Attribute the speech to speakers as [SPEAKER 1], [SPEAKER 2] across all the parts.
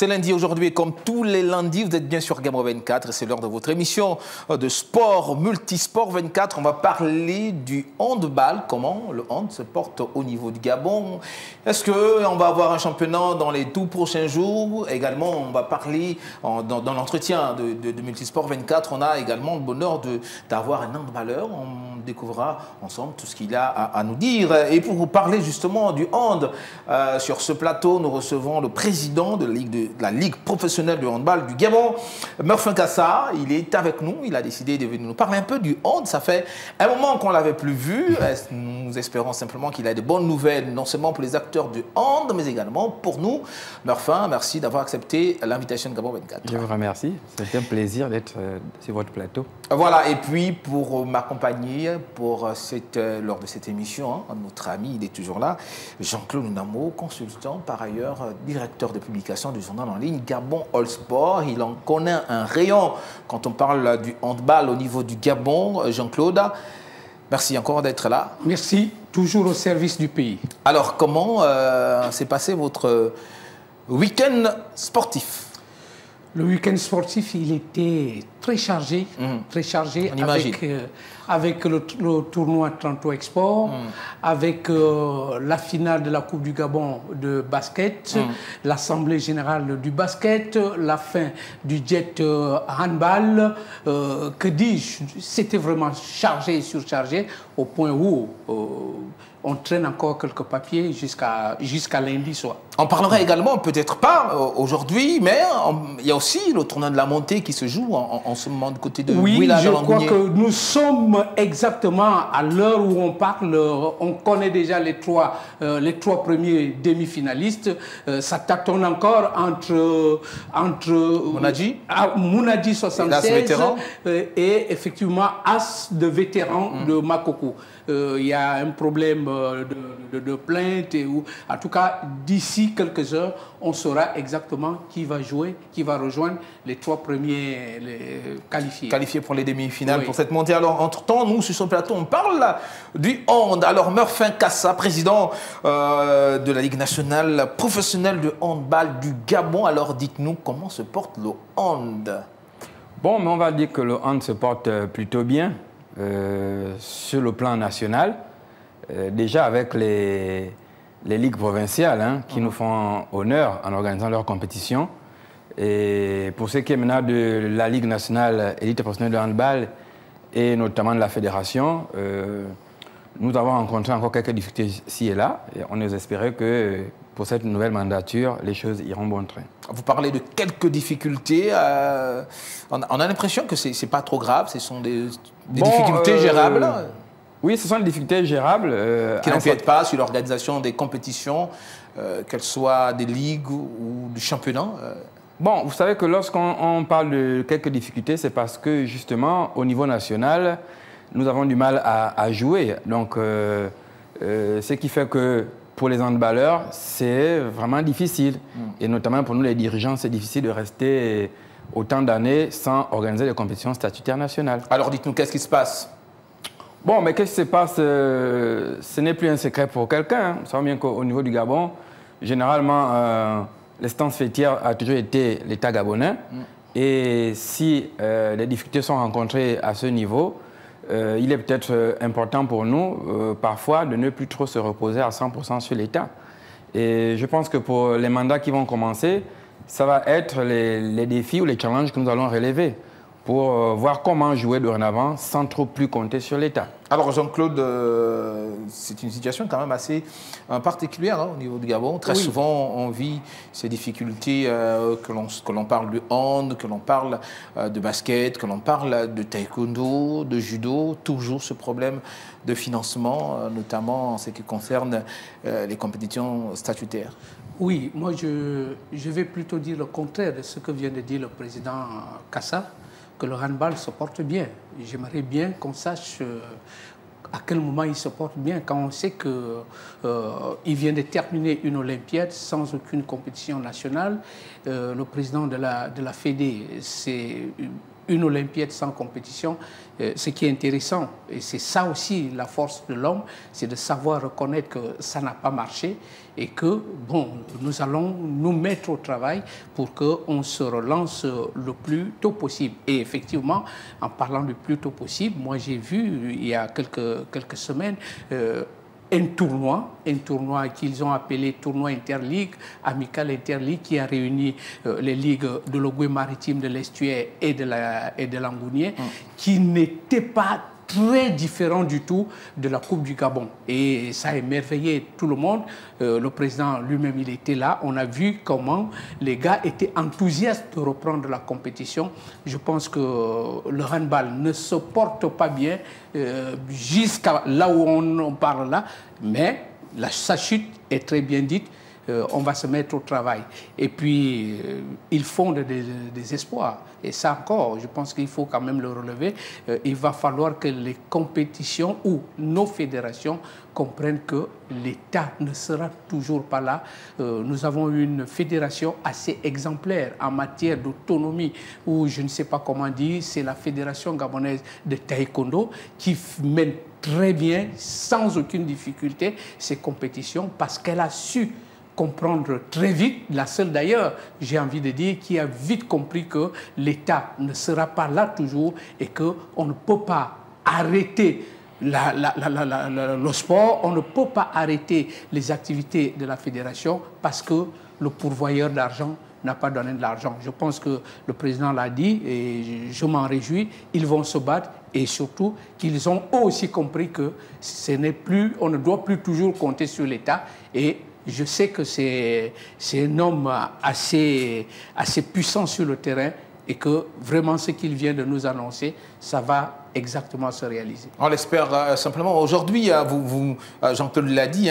[SPEAKER 1] C'est lundi aujourd'hui et comme tous les lundis, vous êtes bien sur Gamro 24 et c'est l'heure de votre émission de sport, Multisport 24. On va parler du handball, comment le hand se porte au niveau du Gabon. Est-ce qu'on va avoir un championnat dans les tout prochains jours? Également, on va parler dans l'entretien de Multisport 24. On a également le bonheur d'avoir un handballeur. On découvrira ensemble tout ce qu'il a à nous dire. Et pour vous parler justement du hand, sur ce plateau, nous recevons le président de la Ligue professionnelle de handball du Gabon, Murphin Kassa. Il est avec nous, il a décidé de venir nous parler un peu du hand. Ça fait un moment qu'on ne l'avait plus vu. Nous espérons simplement qu'il a de bonnes nouvelles, non seulement pour les acteurs du hand, mais également pour nous. Murphin, merci d'avoir accepté l'invitation de Gabon 24.
[SPEAKER 2] Je vous remercie, c'est un plaisir d'être sur votre plateau.
[SPEAKER 1] Voilà, et puis pour m'accompagner lors de cette émission, notre ami, il est toujours là, Jean-Claude Namo, consultant, par ailleurs directeur de publication du journal en ligne Gabon All Sport. Il en connaît un rayon quand on parle du handball au niveau du Gabon. Jean-Claude, merci encore d'être là.
[SPEAKER 3] Merci, toujours au service du pays.
[SPEAKER 1] Alors, comment s'est passé votre week-end sportif?
[SPEAKER 3] Le week-end sportif, il était très chargé, avec le tournoi Tranto Export, avec la finale de la Coupe du Gabon de basket, l'Assemblée générale du basket, la fin du jet handball. Que dis-je? C'était vraiment chargé et surchargé au point où on traîne encore quelques papiers jusqu'à lundi soir.
[SPEAKER 1] On parlera également, peut-être pas aujourd'hui, mais il y a aussi le tournoi de la montée qui se joue en ce moment du côté de
[SPEAKER 3] Oui,
[SPEAKER 1] Ouila,
[SPEAKER 3] je crois que nous sommes exactement à l'heure où on parle. On connaît déjà les trois premiers demi-finalistes. Ça tâtonne encore entre Mounadji 76 et effectivement As de vétéran de Makoko. Il y a un problème de plainte. En tout cas, d'ici quelques heures, on saura exactement qui va jouer, qui va rejoindre les trois premiers qualifiés.
[SPEAKER 1] Qualifiés pour les demi-finales,
[SPEAKER 3] oui,
[SPEAKER 1] pour cette montée. Alors, entre-temps, nous, sur ce plateau, on parle du hand. Alors, Murphin Kassa, président de la Ligue nationale professionnelle de handball du Gabon. Alors, dites-nous, comment se porte le hand?
[SPEAKER 2] Bon, mais on va dire que le hand se porte plutôt bien sur le plan national. Déjà avec les ligues provinciales qui nous font honneur en organisant leurs compétitions. Et pour ce qui est maintenant de la Ligue nationale élite professionnelle de handball et notamment de la fédération, nous avons rencontré encore quelques difficultés ici et là. Et on espérait que pour cette nouvelle mandature, les choses iront bon train.
[SPEAKER 1] Vous parlez de quelques difficultés. On a l'impression que ce n'est pas trop grave. Ce sont des difficultés gérables.
[SPEAKER 2] Oui, ce sont des difficultés gérables.
[SPEAKER 1] Qui n'empiètent pas sur l'organisation des compétitions, qu'elles soient des ligues ou du championnat.
[SPEAKER 2] Bon, vous savez que lorsqu'on parle de quelques difficultés, c'est parce que justement, au niveau national, nous avons du mal à jouer. Donc, ce qui fait que pour les handballeurs, c'est vraiment difficile. Et notamment pour nous, les dirigeants, c'est difficile de rester autant d'années sans organiser des compétitions statutaires nationales.
[SPEAKER 1] Alors, dites-nous, qu'est-ce qui se passe?
[SPEAKER 2] Bon, mais qu'est-ce qui se passe? Ce n'est plus un secret pour quelqu'un. Vous savez bien qu'au niveau du Gabon, généralement, l'instance fêtière a toujours été l'État gabonais. Et si les difficultés sont rencontrées à ce niveau, il est peut-être important pour nous, parfois, de ne plus trop se reposer à 100% sur l'État. Et je pense que pour les mandats qui vont commencer, ça va être les défis ou les challenges que nous allons relever pour voir comment jouer dorénavant sans trop plus compter sur l'État.
[SPEAKER 1] Alors Jean-Claude, c'est une situation quand même assez particulière au niveau du Gabon. Très souvent, on vit ces difficultés, que l'on parle de hand, que l'on parle de basket, que l'on parle de taekwondo, de judo. Toujours ce problème de financement, notamment en ce qui concerne les compétitions statutaires.
[SPEAKER 3] Oui, moi je vais plutôt dire le contraire de ce que vient de dire le président Kassa, que le handball se porte bien. J'aimerais bien qu'on sache à quel moment il se porte bien, quand on sait qu'il vient de terminer une Olympiade sans aucune compétition nationale. Le président de la Fédé s'est une Olympiade sans compétition. Ce qui est intéressant, et c'est ça aussi la force de l'homme, c'est de savoir reconnaître que ça n'a pas marché et que, bon, nous allons nous mettre au travail pour qu'on se relance le plus tôt possible. Et effectivement, en parlant le plus tôt possible, moi j'ai vu il y a quelques semaines un tournoi qu'ils ont appelé tournoi interligue, amical interligue, qui a réuni les ligues de l'Ogooué maritime, de l'Estuaire et de l'Angounier, qui n'était pas très différent du tout de la Coupe du Gabon. Et ça a émerveillé tout le monde. Le président lui-même, il était là. On a vu comment les gars étaient enthousiastes de reprendre la compétition. Je pense que le handball ne se porte pas bien jusqu'à là où on parle là, mais sa chute est très bien dite. On va se mettre au travail. Et puis, ils font des espoirs. Et ça encore, je pense qu'il faut quand même le relever. Il va falloir que les compétitions ou nos fédérations comprennent que l'État ne sera toujours pas là. Nous avons une fédération assez exemplaire en matière d'autonomie, ou je ne sais pas comment dire, c'est la Fédération gabonaise de taekwondo qui mène très bien, sans aucune difficulté, ces compétitions parce qu'elle a su comprendre très vite, la seule d'ailleurs, j'ai envie de dire, qui a vite compris que l'État ne sera pas là toujours et qu'on ne peut pas arrêter le sport, on ne peut pas arrêter les activités de la fédération parce que le pourvoyeur d'argent n'a pas donné de l'argent. Je pense que le président l'a dit et je m'en réjouis, ils vont se battre et surtout qu'ils ont aussi compris que ce n'est plus, on ne doit plus toujours compter sur l'État et je sais que c'est un homme assez puissant sur le terrain et que vraiment ce qu'il vient de nous annoncer, ça va exactement se réaliser.
[SPEAKER 1] On l'espère simplement. Aujourd'hui, Jean-Claude l'a dit,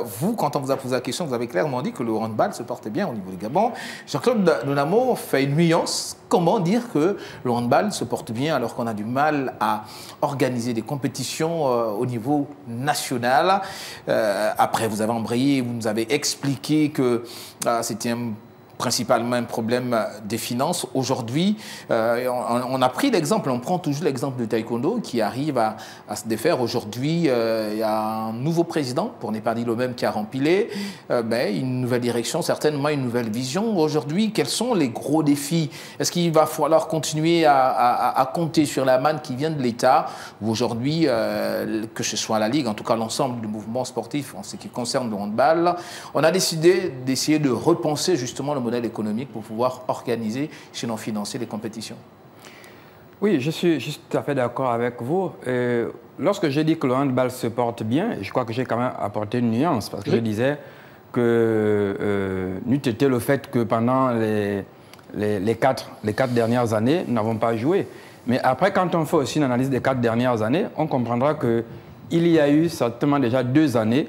[SPEAKER 1] vous, quand on vous a posé la question, vous avez clairement dit que le handball se portait bien au niveau du Gabon. Jean-Claude Nonamo fait une nuance. Comment dire que le handball se porte bien alors qu'on a du mal à organiser des compétitions au niveau national? Après, vous avez embrayé, vous nous avez expliqué que c'était principalement un problème des finances. Aujourd'hui, on a pris l'exemple, on prend toujours l'exemple de taekwondo qui arrive à se défaire. Aujourd'hui, il y a un nouveau président, pour ne pas dire le même, qui a rempilé, une nouvelle direction, certainement une nouvelle vision. Aujourd'hui, quels sont les gros défis? Est-ce qu'il va falloir continuer à compter sur la manne qui vient de l'État? Ou aujourd'hui, que ce soit la Ligue, en tout cas l'ensemble du mouvement sportif en ce qui concerne le handball, on a décidé d'essayer de repenser justement le modèle économique pour pouvoir organiser, sinon financer les compétitions.
[SPEAKER 2] Oui, je suis tout à fait d'accord avec vous. Lorsque j'ai dit que le handball se porte bien, je crois que j'ai quand même apporté une nuance, parce que je disais que n'eût été le fait que pendant les quatre dernières années, nous n'avons pas joué. Mais après, quand on fait aussi une analyse des 4 dernières années, on comprendra qu'il y a eu certainement déjà 2 années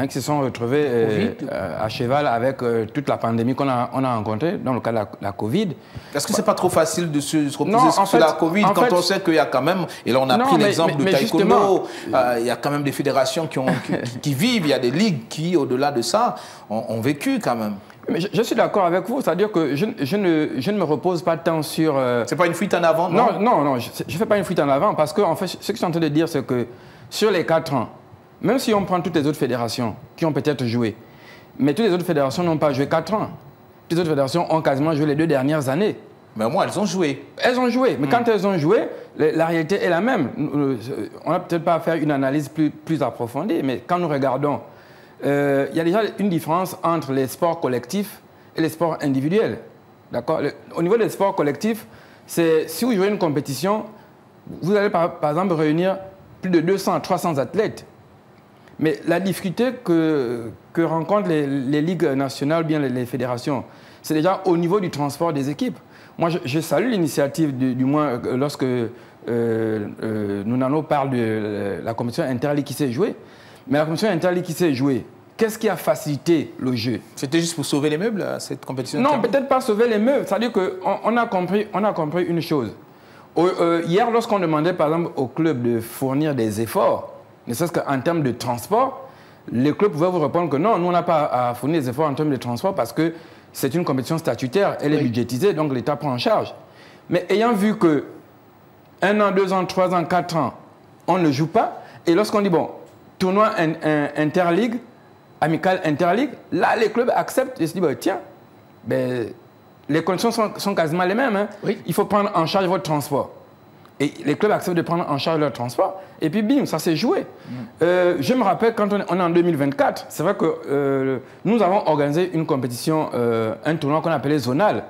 [SPEAKER 2] qui se sont retrouvés à cheval avec toute la pandémie qu'on a rencontrée, dans le cas de la Covid.
[SPEAKER 1] Est-ce que ce n'est pas trop facile de se reposer sur la Covid quand on sait qu'il y a quand même, et là on a pris l'exemple de taekwondo, il y a quand même des fédérations qui vivent, il y a des ligues qui, au-delà de ça, ont vécu quand même.
[SPEAKER 2] Mais je suis d'accord avec vous, c'est-à-dire que je ne me repose pas tant sur...
[SPEAKER 1] C'est pas une fuite en avant, non?
[SPEAKER 2] Non, je ne fais pas une fuite en avant, parce que en fait, ce que je suis en train de dire, c'est que sur les 4 ans, même si on prend toutes les autres fédérations qui ont peut-être joué, mais toutes les autres fédérations n'ont pas joué 4 ans. Toutes les autres fédérations ont quasiment joué les 2 dernières années.
[SPEAKER 1] Mais au moins, elles ont joué. Elles
[SPEAKER 2] ont joué, mais quand elles ont joué, la réalité est la même. On n'a peut-être pas à faire une analyse plus approfondie, mais quand nous regardons, il y a déjà une différence entre les sports collectifs et les sports individuels. D'accord? Au niveau des sports collectifs, c'est si vous jouez une compétition, vous allez par exemple réunir plus de 200 à 300 athlètes. Mais la difficulté que rencontrent les ligues nationales, bien les fédérations, c'est déjà au niveau du transport des équipes. Moi, je salue l'initiative, du moins lorsque Nonamo parle de la compétition interligue qui s'est jouée. Mais la compétition interligue qui s'est jouée, qu'est-ce qui a facilité le jeu?
[SPEAKER 1] C'était juste pour sauver les meubles, cette compétition?
[SPEAKER 2] Non, peut-être pas sauver les meubles. C'est-à-dire qu'on a compris une chose. Hier, lorsqu'on demandait par exemple au club de fournir des efforts, ne serait-ce qu'en termes de transport, les clubs pouvaient vous répondre que non, nous on n'a pas à fournir des efforts en termes de transport parce que c'est une compétition statutaire, elle est budgétisée, donc l'État prend en charge. Mais ayant vu que 1 an, 2 ans, 3 ans, 4 ans, on ne joue pas, et lorsqu'on dit, bon, tournoi interligue, amical interligue, là, les clubs acceptent et se disent, bah, tiens, ben, les conditions sont quasiment les mêmes. Hein. Oui. Il faut prendre en charge votre transport. Et les clubs acceptent de prendre en charge leur transport. Et puis, bim, ça s'est joué. Je me rappelle, quand on est en 2024, c'est vrai que nous avons organisé une compétition, un tournoi qu'on appelait zonal.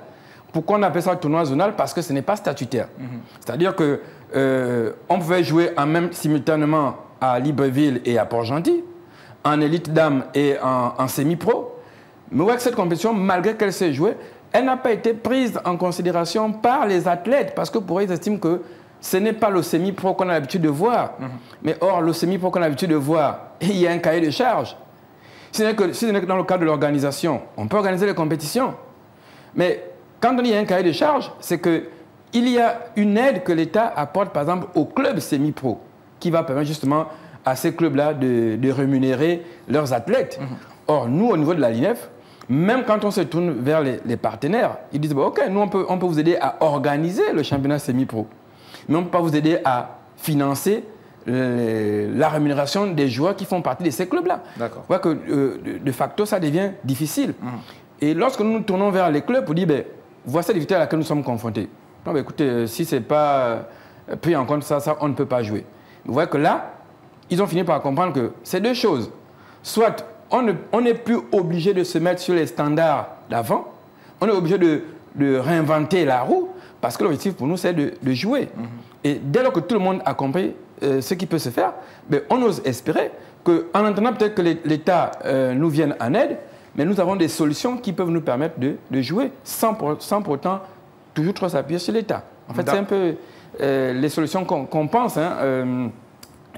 [SPEAKER 2] Pourquoi on appelle ça tournoi zonal? Parce que ce n'est pas statutaire. C'est-à-dire qu'on pouvait jouer simultanément à Libreville et à Port-Gentil, en élite dame et en semi-pro. Mais ouais, cette compétition, malgré qu'elle s'est jouée, elle n'a pas été prise en considération par les athlètes, parce que pour eux, ils estiment que ce n'est pas le semi-pro qu'on a l'habitude de voir. Mais or, le semi-pro qu'on a l'habitude de voir, il y a un cahier de charges. Si ce n'est que dans le cadre de l'organisation, on peut organiser les compétitions. Mais quand on dit un cahier de charges, c'est qu'il y a une aide que l'État apporte, par exemple, aux clubs semi-pro, qui va permettre justement à ces clubs-là de rémunérer leurs athlètes. Or, nous, au niveau de la LINEF, même quand on se tourne vers les partenaires, ils disent, bon, OK, nous, on peut vous aider à organiser le championnat semi-pro. Mais on ne peut pas vous aider à financer la rémunération des joueurs qui font partie de ces clubs-là. D'accord. Vous voyez que, de facto, ça devient difficile. Et lorsque nous nous tournons vers les clubs, on dit, ben, voici la difficulté à laquelle nous sommes confrontés. Non, ben, écoutez, si ce n'est pas pris en compte, ça, on ne peut pas jouer. Vous voyez que là, ils ont fini par comprendre que c'est deux choses. Soit on n'est plus obligé de se mettre sur les standards d'avant, on est obligé de réinventer la roue, parce que l'objectif pour nous, c'est de jouer. Et dès lors que tout le monde a compris ce qui peut se faire, ben, on ose espérer qu'en attendant peut-être que l'État nous vienne en aide, mais nous avons des solutions qui peuvent nous permettre de jouer sans pour autant toujours trop s'appuyer sur l'État. En fait, c'est un peu les solutions qu'on pense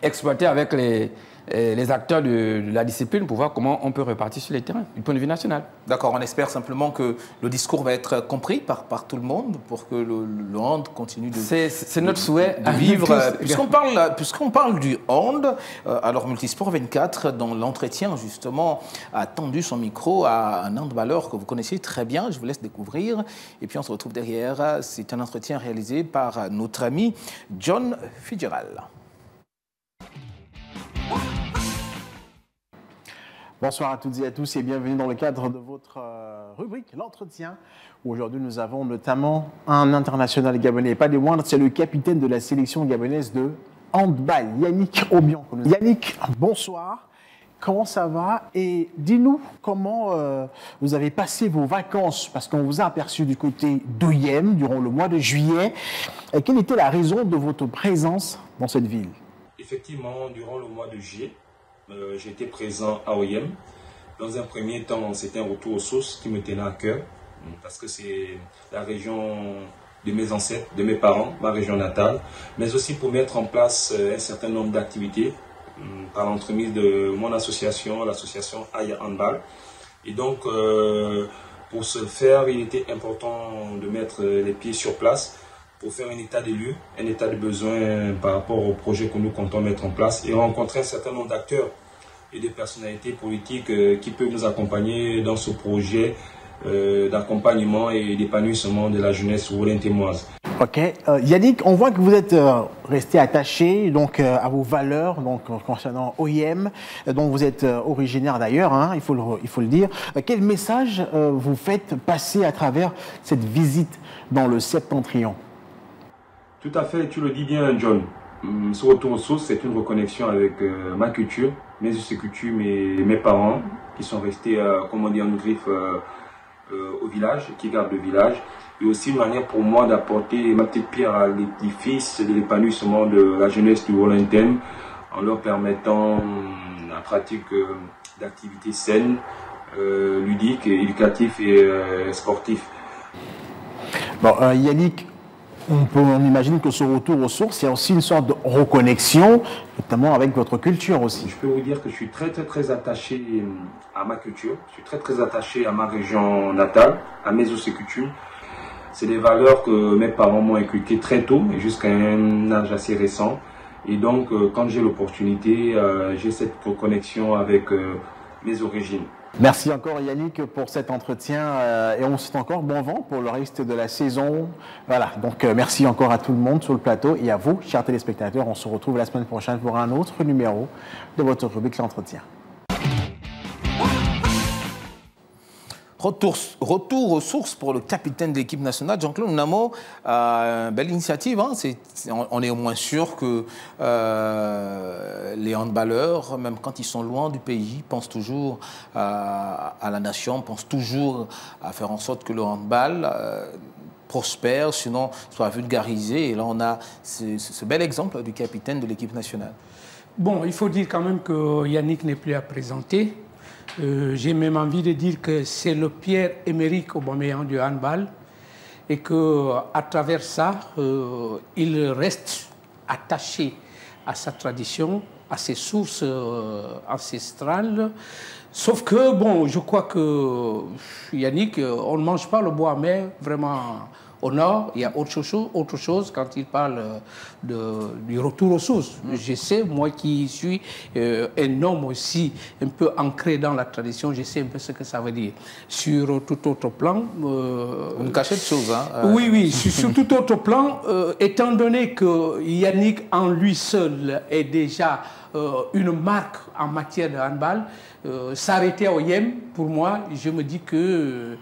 [SPEAKER 2] exploiter avec les acteurs de la discipline pour voir comment on peut repartir sur les terrains du point de vue national. D'accord, on espère simplement que le discours va être compris par tout le monde pour que le hand continue de... C'est notre souhait de vivre. Puisqu'on parle du hand, alors Multisport 24, dans l'entretien justement, a tendu son micro à un handballeur que vous connaissez très bien, je vous laisse découvrir. Et puis on se retrouve derrière, c'est un entretien réalisé par notre ami John Fitzgerald.
[SPEAKER 4] Bonsoir à toutes et à tous et bienvenue dans le cadre de votre rubrique, l'entretien. Aujourd'hui, nous avons notamment un international gabonais, pas des moindres, c'est le capitaine de la sélection gabonaise de handball, Yannick Obian. Yannick, bonsoir. Comment ça va? Et dis-nous comment vous avez passé vos vacances, parce qu'on vous a aperçu du côté d'Oyem durant le mois de juillet. Et quelle était la raison de votre présence dans cette ville?
[SPEAKER 5] Effectivement, durant le mois de juillet, j'étais présent à Oyem. Dans un premier temps, c'était un retour aux sources qui me tenait à cœur, parce que c'est la région de mes ancêtres, de mes parents, ma région natale, mais aussi pour mettre en place un certain nombre d'activités par l'entremise de mon association, l'association Aya Handball. Et donc, pour ce faire, il était important de mettre les pieds sur place pour faire un état des lieux, un état de besoin par rapport au projet que nous comptons mettre en place et rencontrer un certain nombre d'acteurs et de personnalités politiques qui peuvent nous accompagner dans ce projet d'accompagnement et d'épanouissement de la jeunesse ourentémoise.
[SPEAKER 4] Ok. Yannick, on voit que vous êtes resté attaché donc, à vos valeurs donc, concernant OIM, dont vous êtes originaire d'ailleurs, hein, il faut le dire. Quel message vous faites passer à travers cette visite dans le Septentrion?
[SPEAKER 5] Tout à fait, tu le dis bien, John. Ce retour aux sources, c'est une reconnexion avec ma culture, mes us et coutumes et mes parents qui sont restés, comme on dit en griffe, au village, qui gardent le village. Et aussi une manière pour moi d'apporter ma petite pierre à l'édifice de l'épanouissement de la jeunesse du Wallontène en leur permettant la pratique d'activités saines, ludiques, éducatives et sportives.
[SPEAKER 4] Bon, Yannick, on imagine que ce retour aux sources, il y a aussi une sorte de reconnexion, notamment avec votre culture aussi.
[SPEAKER 5] Je peux vous dire que je suis très attaché à ma culture, je suis très attaché à ma région natale, à mes us et coutumes. C'est des valeurs que mes parents m'ont inculquées très tôt et jusqu'à un âge assez récent. Et donc, quand j'ai l'opportunité, j'ai cette connexion avec mes origines.
[SPEAKER 4] Merci encore Yannick pour cet entretien et on se souhaite encore bon vent pour le reste de la saison. Voilà, donc merci encore à tout le monde sur le plateau et à vous, chers téléspectateurs. On se retrouve la semaine prochaine pour un autre numéro de votre rubrique L'Entretien.
[SPEAKER 1] Retour aux sources pour le capitaine de l'équipe nationale, Jean-Claude Namo. Belle initiative, hein. On est au moins sûr que les handballeurs, même quand ils sont loin du pays, pensent toujours à la nation, pensent toujours à faire en sorte que le handball prospère, sinon soit vulgarisé. Et là, on a ce bel exemple du capitaine de l'équipe nationale.
[SPEAKER 3] Bon, il faut dire quand même que Yannick n'est plus à présenter. J'ai même envie de dire que c'est le Pierre-Emerick Aubameyang du handball et qu'à travers ça, il reste attaché à sa tradition, à ses sources ancestrales. Sauf que, bon, je crois que Yannick, on ne mange pas le bois, mais vraiment au nord, il y a autre chose quand il parle du retour aux sources. Je sais, moi qui suis un homme aussi un peu ancré dans la tradition, je sais un peu ce que ça veut dire. Sur tout autre plan...
[SPEAKER 1] Vous ne cachez de choses, hein
[SPEAKER 3] Oui, sur tout autre plan, étant donné que Yannick en lui seul est déjà une marque en matière de handball, s'arrêter au Yem, pour moi, je me dis que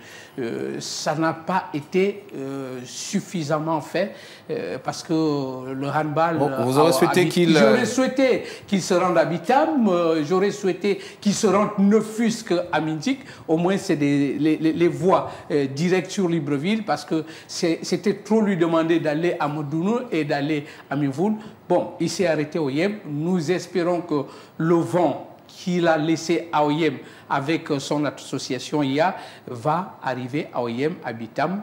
[SPEAKER 3] ça n'a pas été suffisamment fait parce que le handball...
[SPEAKER 1] Bon, vous aurez souhaité qu'il...
[SPEAKER 3] J'aurais souhaité qu'il se rende à Bitam, j'aurais souhaité qu'il se rende ne fût-ce qu'à Mindik. Au moins, c'est les voies directes sur Libreville parce que c'était trop lui demander d'aller à Modounou et d'aller à Mivoul. Bon, il s'est arrêté au Yem. Nous espérons que le vent qu'il a laissé à Oyem avec son association IA va arriver à Oyem, à Bitam,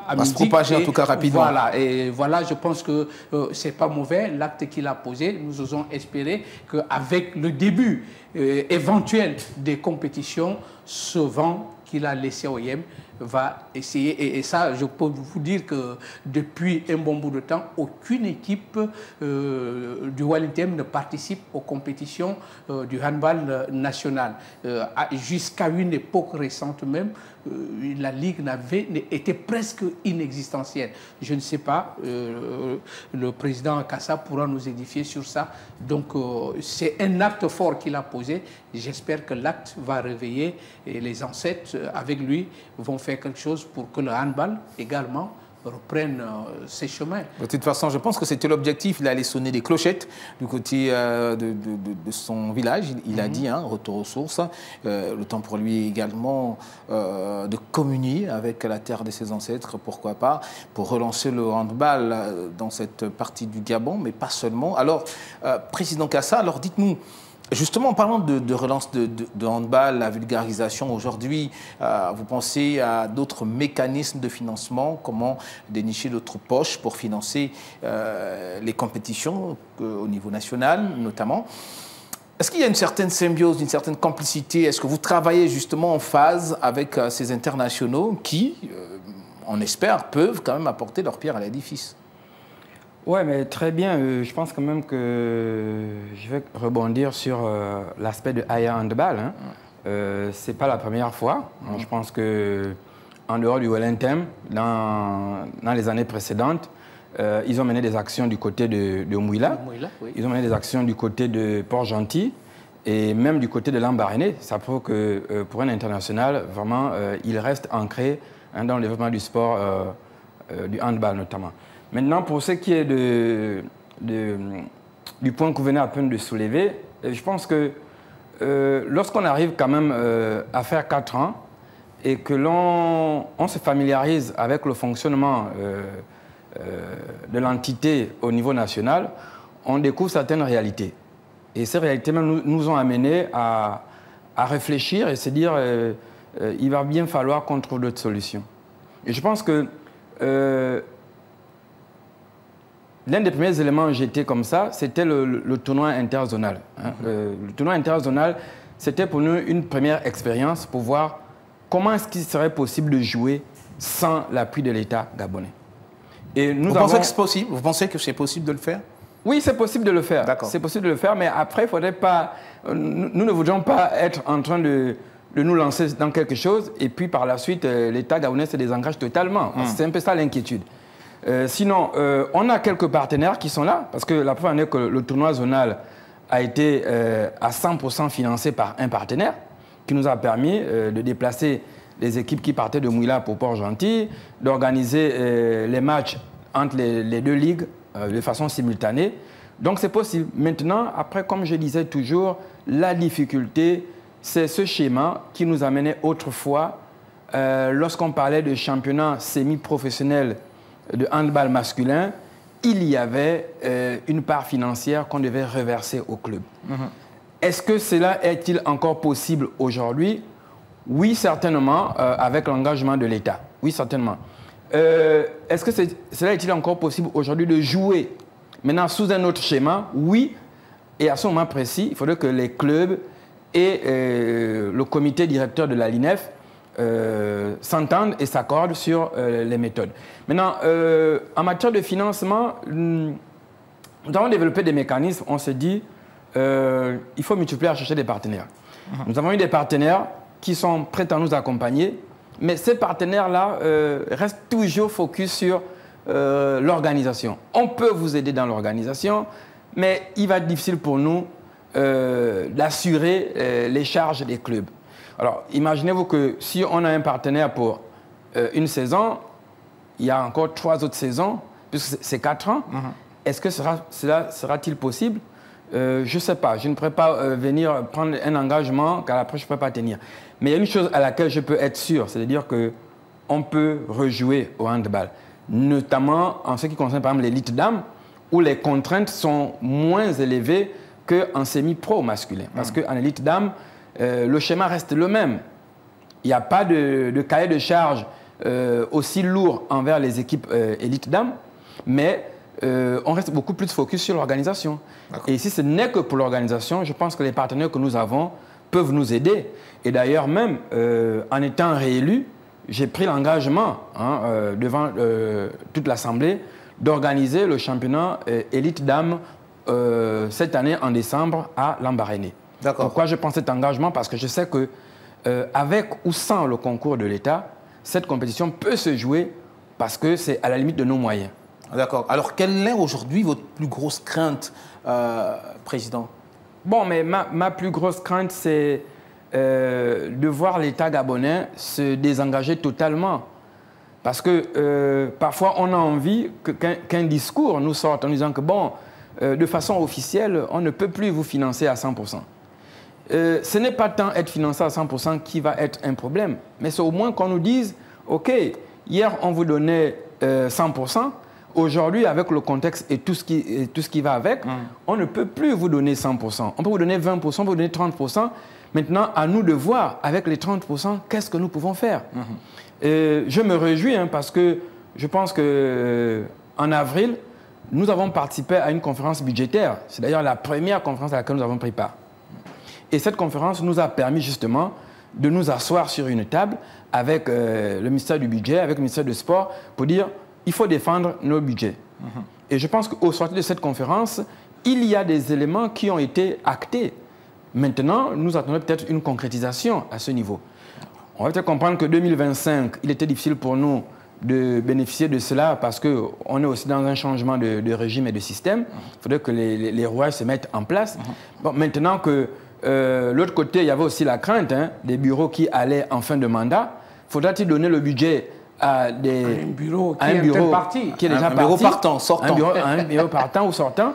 [SPEAKER 3] à
[SPEAKER 1] va se propager en tout cas rapidement.
[SPEAKER 3] Voilà, et voilà, je pense que c'est pas mauvais l'acte qu'il a posé. Nous osons espérer qu'avec le début éventuel des compétitions, ce vent qu'il a laissé à Oyem va essayer, et ça, je peux vous dire que depuis un bon bout de temps, aucune équipe du Wellington ne participe aux compétitions du handball national. Jusqu'à une époque récente même, la Ligue était presque inexistentielle. Je ne sais pas, le président Kassa pourra nous édifier sur ça. Donc, c'est un acte fort qu'il a posé. J'espère que l'acte va réveiller et les ancêtres, avec lui, vont faire quelque chose pour que le handball également reprenne ses chemins.
[SPEAKER 1] De toute façon, je pense que c'était l'objectif. Il allait sonner des clochettes du côté de son village. Il a dit, hein, retour aux sources. Le temps pour lui également de communier avec la terre de ses ancêtres, pourquoi pas, pour relancer le handball dans cette partie du Gabon, mais pas seulement. Alors, Président Kassa, alors dites-nous, justement, en parlant de relance de handball, la vulgarisation, aujourd'hui, vous pensez à d'autres mécanismes de financement, comment dénicher d'autres poches pour financer les compétitions au niveau national, notamment. Est-ce qu'il y a une certaine symbiose, une certaine complicité? Est-ce que vous travaillez justement en phase avec ces internationaux qui, on espère, peuvent quand même apporter leur pierre à l'édifice?
[SPEAKER 2] Ouais, mais très bien. Je pense quand même que je vais rebondir sur l'aspect de Aya Handball. Hein. Ce n'est pas la première fois. Je pense qu'en dehors du Wellington, dans les années précédentes, ils ont mené des actions du côté de Mouila. Oui. Ils ont mené des actions du côté de Port-Gentil et même du côté de Lambaréné. Ça prouve que pour un international, vraiment, il reste ancré dans le développement du sport, du handball notamment. Maintenant, pour ce qui est du point que vous venez à peine de soulever, je pense que lorsqu'on arrive quand même à faire 4 ans et que l'on se familiarise avec le fonctionnement de l'entité au niveau national, on découvre certaines réalités. Et ces réalités même nous ont amenés à réfléchir et se dire il va bien falloir qu'on trouve d'autres solutions. Et je pense que l'un des premiers éléments jetés comme ça, c'était le tournoi interzonal. Hein. Le tournoi interzonal, c'était pour nous une première expérience pour voir comment est-ce qu'il serait possible de jouer sans l'appui de l'État gabonais. Et nous
[SPEAKER 1] Vous pensez que c'est possible? Vous pensez que c'est possible de le faire?
[SPEAKER 2] Oui, c'est possible de le faire. C'est possible de le faire, mais après, il faudrait pas... Nous ne voudrions pas être en train de nous lancer dans quelque chose et puis par la suite, l'État gabonais se désengage totalement. C'est un peu ça l'inquiétude. Sinon, on a quelques partenaires qui sont là, parce que la preuve en est que le tournoi zonal a été à 100% financé par un partenaire qui nous a permis de déplacer les équipes qui partaient de Mouila pour Port-Gentil, d'organiser les matchs entre les deux ligues de façon simultanée. Donc c'est possible. Maintenant, après, comme je disais toujours, la difficulté, c'est ce schéma qui nous amenait autrefois, lorsqu'on parlait de championnat semi-professionnel de handball masculin, il y avait une part financière qu'on devait reverser au club. Est-ce que cela est-il encore possible aujourd'hui? Oui, certainement, avec l'engagement de l'État. Oui, certainement. Est-ce que cela est-il encore possible aujourd'hui de jouer maintenant sous un autre schéma? Oui, et à ce moment précis, il faudrait que les clubs et le comité directeur de la LINEF s'entendent et s'accordent sur les méthodes. Maintenant, en matière de financement, nous avons développé des mécanismes. On s'est dit, il faut multiplier à chercher des partenaires. Nous avons eu des partenaires qui sont prêts à nous accompagner, mais ces partenaires-là restent toujours focus sur l'organisation. On peut vous aider dans l'organisation, mais il va être difficile pour nous d'assurer les charges des clubs. Alors, imaginez-vous que si on a un partenaire pour une saison, il y a encore 3 autres saisons, puisque c'est 4 ans. Est-ce que cela sera-t-il possible? Je ne sais pas. Je ne pourrais pas venir prendre un engagement qu'après je ne pourrais pas tenir. Mais il y a une chose à laquelle je peux être sûr, c'est-à-dire qu'on peut rejouer au handball, notamment en ce qui concerne par exemple l'élite dame, où les contraintes sont moins élevées qu'en semi-pro masculin. Parce qu'en élite dame, le schéma reste le même. Il n'y a pas de cahier de charge aussi lourd envers les équipes élite dame, mais on reste beaucoup plus focus sur l'organisation. Et si ce n'est que pour l'organisation, je pense que les partenaires que nous avons peuvent nous aider. Et d'ailleurs, même en étant réélu, j'ai pris l'engagement devant toute l'Assemblée d'organiser le championnat élite dame cette année en décembre à Lambaréné. Pourquoi je prends cet engagement? Parce que je sais que avec ou sans le concours de l'État, cette compétition peut se jouer parce que c'est à la limite de nos moyens.
[SPEAKER 1] D'accord. Alors, quelle est aujourd'hui votre plus grosse crainte, Président?
[SPEAKER 2] Bon, mais ma plus grosse crainte, c'est de voir l'État gabonais se désengager totalement. Parce que parfois, on a envie qu'un discours nous sorte en disant que, bon, de façon officielle, on ne peut plus vous financer à 100%. Ce n'est pas tant être financé à 100% qui va être un problème, mais c'est au moins qu'on nous dise, OK, hier, on vous donnait 100%, aujourd'hui, avec le contexte et tout ce qui va avec, on ne peut plus vous donner 100%. On peut vous donner 20%, on peut vous donner 30%. Maintenant, à nous de voir, avec les 30%, qu'est-ce que nous pouvons faire. Je me réjouis parce que je pense qu'en avril, nous avons participé à une conférence budgétaire. C'est d'ailleurs la première conférence à laquelle nous avons pris part. Et cette conférence nous a permis justement de nous asseoir sur une table avec le ministère du Budget, avec le ministère du Sport, pour dire il faut défendre nos budgets. Et je pense qu'au sortir de cette conférence, il y a des éléments qui ont été actés. Maintenant, nous attendons peut-être une concrétisation à ce niveau. On va peut-être comprendre que 2025, il était difficile pour nous de bénéficier de cela parce qu'on est aussi dans un changement de régime et de système. Il faudrait que les rouages se mettent en place. Bon, maintenant que l'autre côté, il y avait aussi la crainte des bureaux qui allaient en fin de mandat. Faudra-t-il donner le budget à un bureau qui est déjà parti,
[SPEAKER 1] un bureau partant, sortant.
[SPEAKER 2] Un bureau partant ou sortant.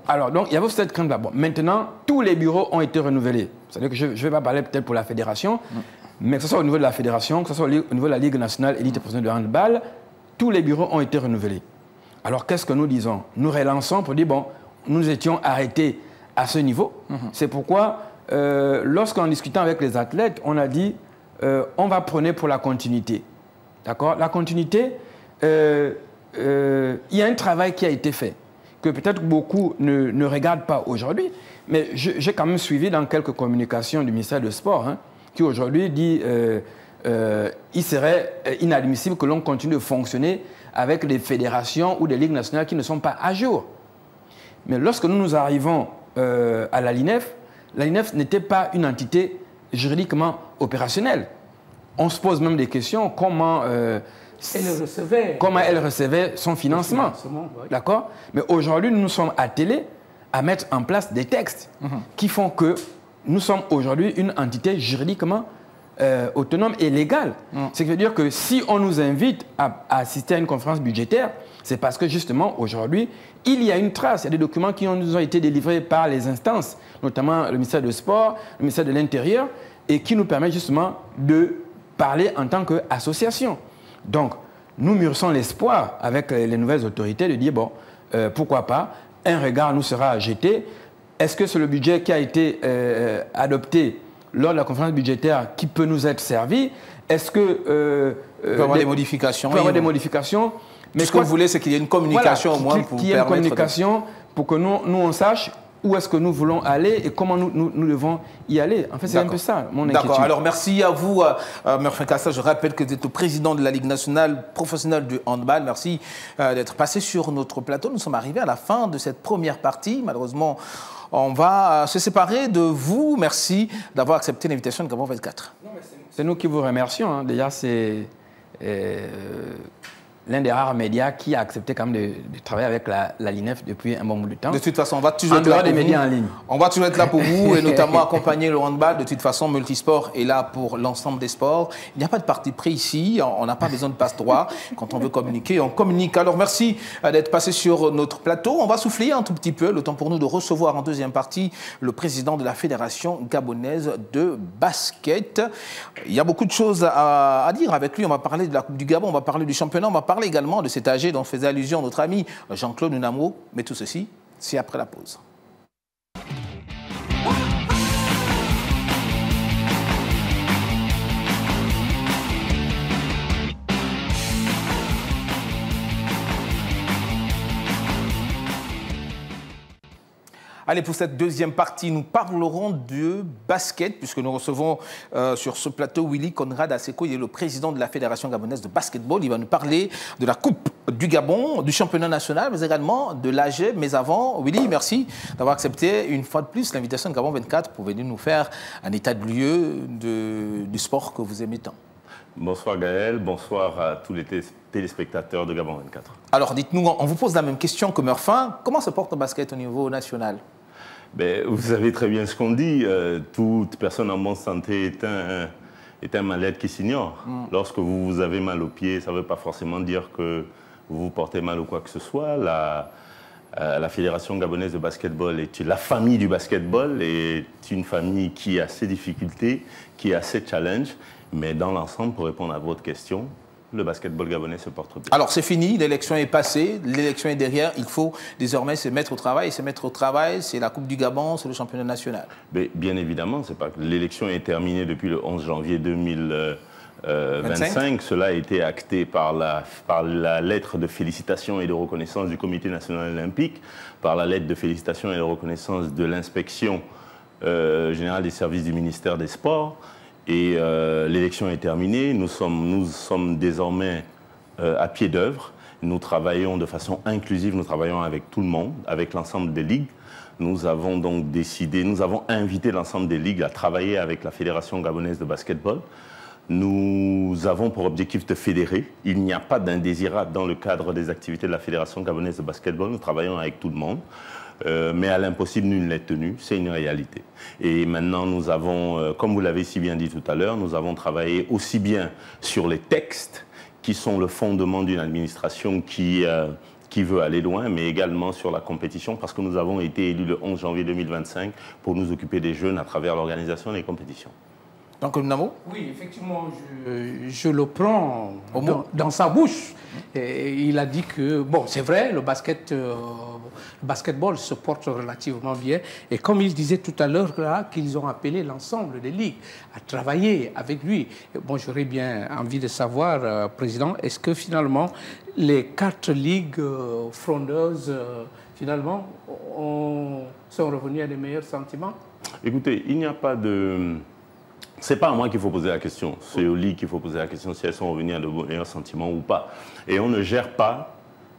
[SPEAKER 2] Alors, donc, il y avait cette crainte-là. Bon, maintenant, tous les bureaux ont été renouvelés. C'est-à-dire que je ne vais pas parler peut-être pour la fédération, mais que ce soit au niveau de la fédération, que ce soit au niveau de la Ligue nationale élite professionnelle de handball, tous les bureaux ont été renouvelés. Alors, qu'est-ce que nous disons? Nous relançons pour dire, bon, nous étions arrêtés à ce niveau. C'est pourquoi, lorsqu'en discutant avec les athlètes, on a dit, on va prôner pour la continuité. D'accord? La continuité, il y a un travail qui a été fait, que peut-être beaucoup ne regardent pas aujourd'hui, mais j'ai quand même suivi dans quelques communications du ministère du Sport, qui aujourd'hui dit il serait inadmissible que l'on continue de fonctionner avec des fédérations ou des ligues nationales qui ne sont pas à jour. Mais lorsque nous arrivons à la LINEF n'était pas une entité juridiquement opérationnelle. On se pose même des questions, comment elle recevait son financement. Oui. D'accord? Mais aujourd'hui, nous nous sommes attelés à mettre en place des textes qui font que nous sommes aujourd'hui une entité juridiquement autonome et légale. Ce qui veut dire que si on nous invite à assister à une conférence budgétaire, c'est parce que justement aujourd'hui, il y a une trace, il y a des documents qui nous ont été délivrés par les instances, notamment le ministère du Sport, le ministère de l'Intérieur, et qui nous permettent justement de parler en tant qu'association. Donc, nous mûrissons l'espoir avec les nouvelles autorités de dire, bon, pourquoi pas, un regard nous sera jeté. Est-ce que c'est le budget qui a été adopté lors de la conférence budgétaire qui peut nous être servi? Est-ce que...
[SPEAKER 1] il peut y avoir des modifications.
[SPEAKER 2] Il peut y avoir des modifications.
[SPEAKER 1] Mais ce que vous voulez, c'est qu'il y ait une communication au moins pour
[SPEAKER 2] qu'il y ait une communication pour que nous on sache où est-ce que nous voulons aller et comment nous devons y aller. En fait, c'est un peu ça, mon inquiétude.
[SPEAKER 1] D'accord. Alors, merci à vous, Murphy Cassa. Je rappelle que vous êtes le président de la Ligue nationale professionnelle du handball. Merci d'être passé sur notre plateau. Nous sommes arrivés à la fin de cette première partie. Malheureusement, on va se séparer de vous. Merci d'avoir accepté l'invitation de Gabon 24.
[SPEAKER 2] C'est nous qui vous remercions. Hein. Déjà, c'est l'un des rares médias qui a accepté quand même de travailler avec la LINEF depuis un bon bout de temps.
[SPEAKER 1] De toute façon, on va toujours être là pour vous. En ligne. On va toujours être là pour vous et notamment accompagner le handball. De toute façon, Multisport est là pour l'ensemble des sports. Il n'y a pas de parti pris ici. On n'a pas besoin de passe-droit. Quand on veut communiquer, on communique. Alors, merci d'être passé sur notre plateau. On va souffler un tout petit peu. Le temps pour nous de recevoir en deuxième partie le président de la Fédération gabonaise de basket. Il y a beaucoup de choses à dire avec lui. On va parler de la Coupe du Gabon, on va parler du championnat, on va parler également de cet AG dont faisait allusion notre ami Jean-Claude Nunamo. Mais tout ceci, c'est après la pause. Allez, pour cette deuxième partie, nous parlerons de basket, puisque nous recevons sur ce plateau Willy Conrad Aseko, il est le président de la Fédération gabonaise de basketball. Il va nous parler de la Coupe du Gabon, du championnat national, mais également de l'AG. Mais avant, Willy, merci d'avoir accepté une fois de plus l'invitation de Gabon 24 pour venir nous faire un état de lieu du sport que vous aimez tant.
[SPEAKER 6] Bonsoir Gaël, bonsoir à tous les téléspectateurs de Gabon 24. Alors
[SPEAKER 1] dites-nous, on vous pose la même question que Murphin. Comment se porte le basket au niveau national ?
[SPEAKER 6] Ben, vous savez très bien ce qu'on dit. Toute personne en bonne santé est un mal-être qui s'ignore. Lorsque vous avez mal aux pieds, ça ne veut pas forcément dire que vous vous portez mal ou quoi que ce soit. La Fédération gabonaise de basketball la famille du basketball est une famille qui a ses difficultés, qui a ses challenges. Mais dans l'ensemble, pour répondre à votre question, le basketball gabonais se porte bien.
[SPEAKER 1] Alors c'est fini, l'élection est passée, l'élection est derrière, il faut désormais se mettre au travail. Et se mettre au travail, c'est la Coupe du Gabon, c'est le championnat national.
[SPEAKER 6] Mais bien évidemment, c'est pas l'élection est terminée depuis le 11 janvier 2025. Cela a été acté par la lettre de félicitations et de reconnaissance du Comité national olympique, par la lettre de félicitations et de reconnaissance de l'inspection générale des services du ministère des Sports. Et l'élection est terminée, nous sommes désormais à pied d'œuvre. Nous travaillons de façon inclusive, nous travaillons avec tout le monde, avec l'ensemble des ligues. Nous avons donc décidé, nous avons invité l'ensemble des ligues à travailler avec la Fédération gabonaise de basketball. Nous avons pour objectif de fédérer. Il n'y a pas d'indésirable dans le cadre des activités de la Fédération gabonaise de basketball. Nous travaillons avec tout le monde. Mais à l'impossible, nul n'est tenu, c'est une réalité. Et maintenant, nous avons, comme vous l'avez si bien dit tout à l'heure, nous avons travaillé aussi bien sur les textes, qui sont le fondement d'une administration qui veut aller loin, mais également sur la compétition, parce que nous avons été élus le 11 janvier 2025 pour nous occuper des jeunes à travers l'organisation des compétitions.
[SPEAKER 1] Donc, Nunamo ?
[SPEAKER 3] Oui, effectivement, je le prends dans sa bouche. Et il a dit que, bon, c'est vrai, le basketball se porte relativement bien. Et comme il disait tout à l'heure, là, qu'ils ont appelé l'ensemble des ligues à travailler avec lui. Bon, j'aurais bien envie de savoir, Président, est-ce que finalement, les 4 ligues frondeuses, finalement, sont revenues à des meilleurs sentiments ?
[SPEAKER 6] Écoutez, il n'y a pas de... C'est pas à moi qu'il faut poser la question, c'est aux ligues qu'il faut poser la question si elles sont revenues à de meilleurs sentiments ou pas. Et on ne gère pas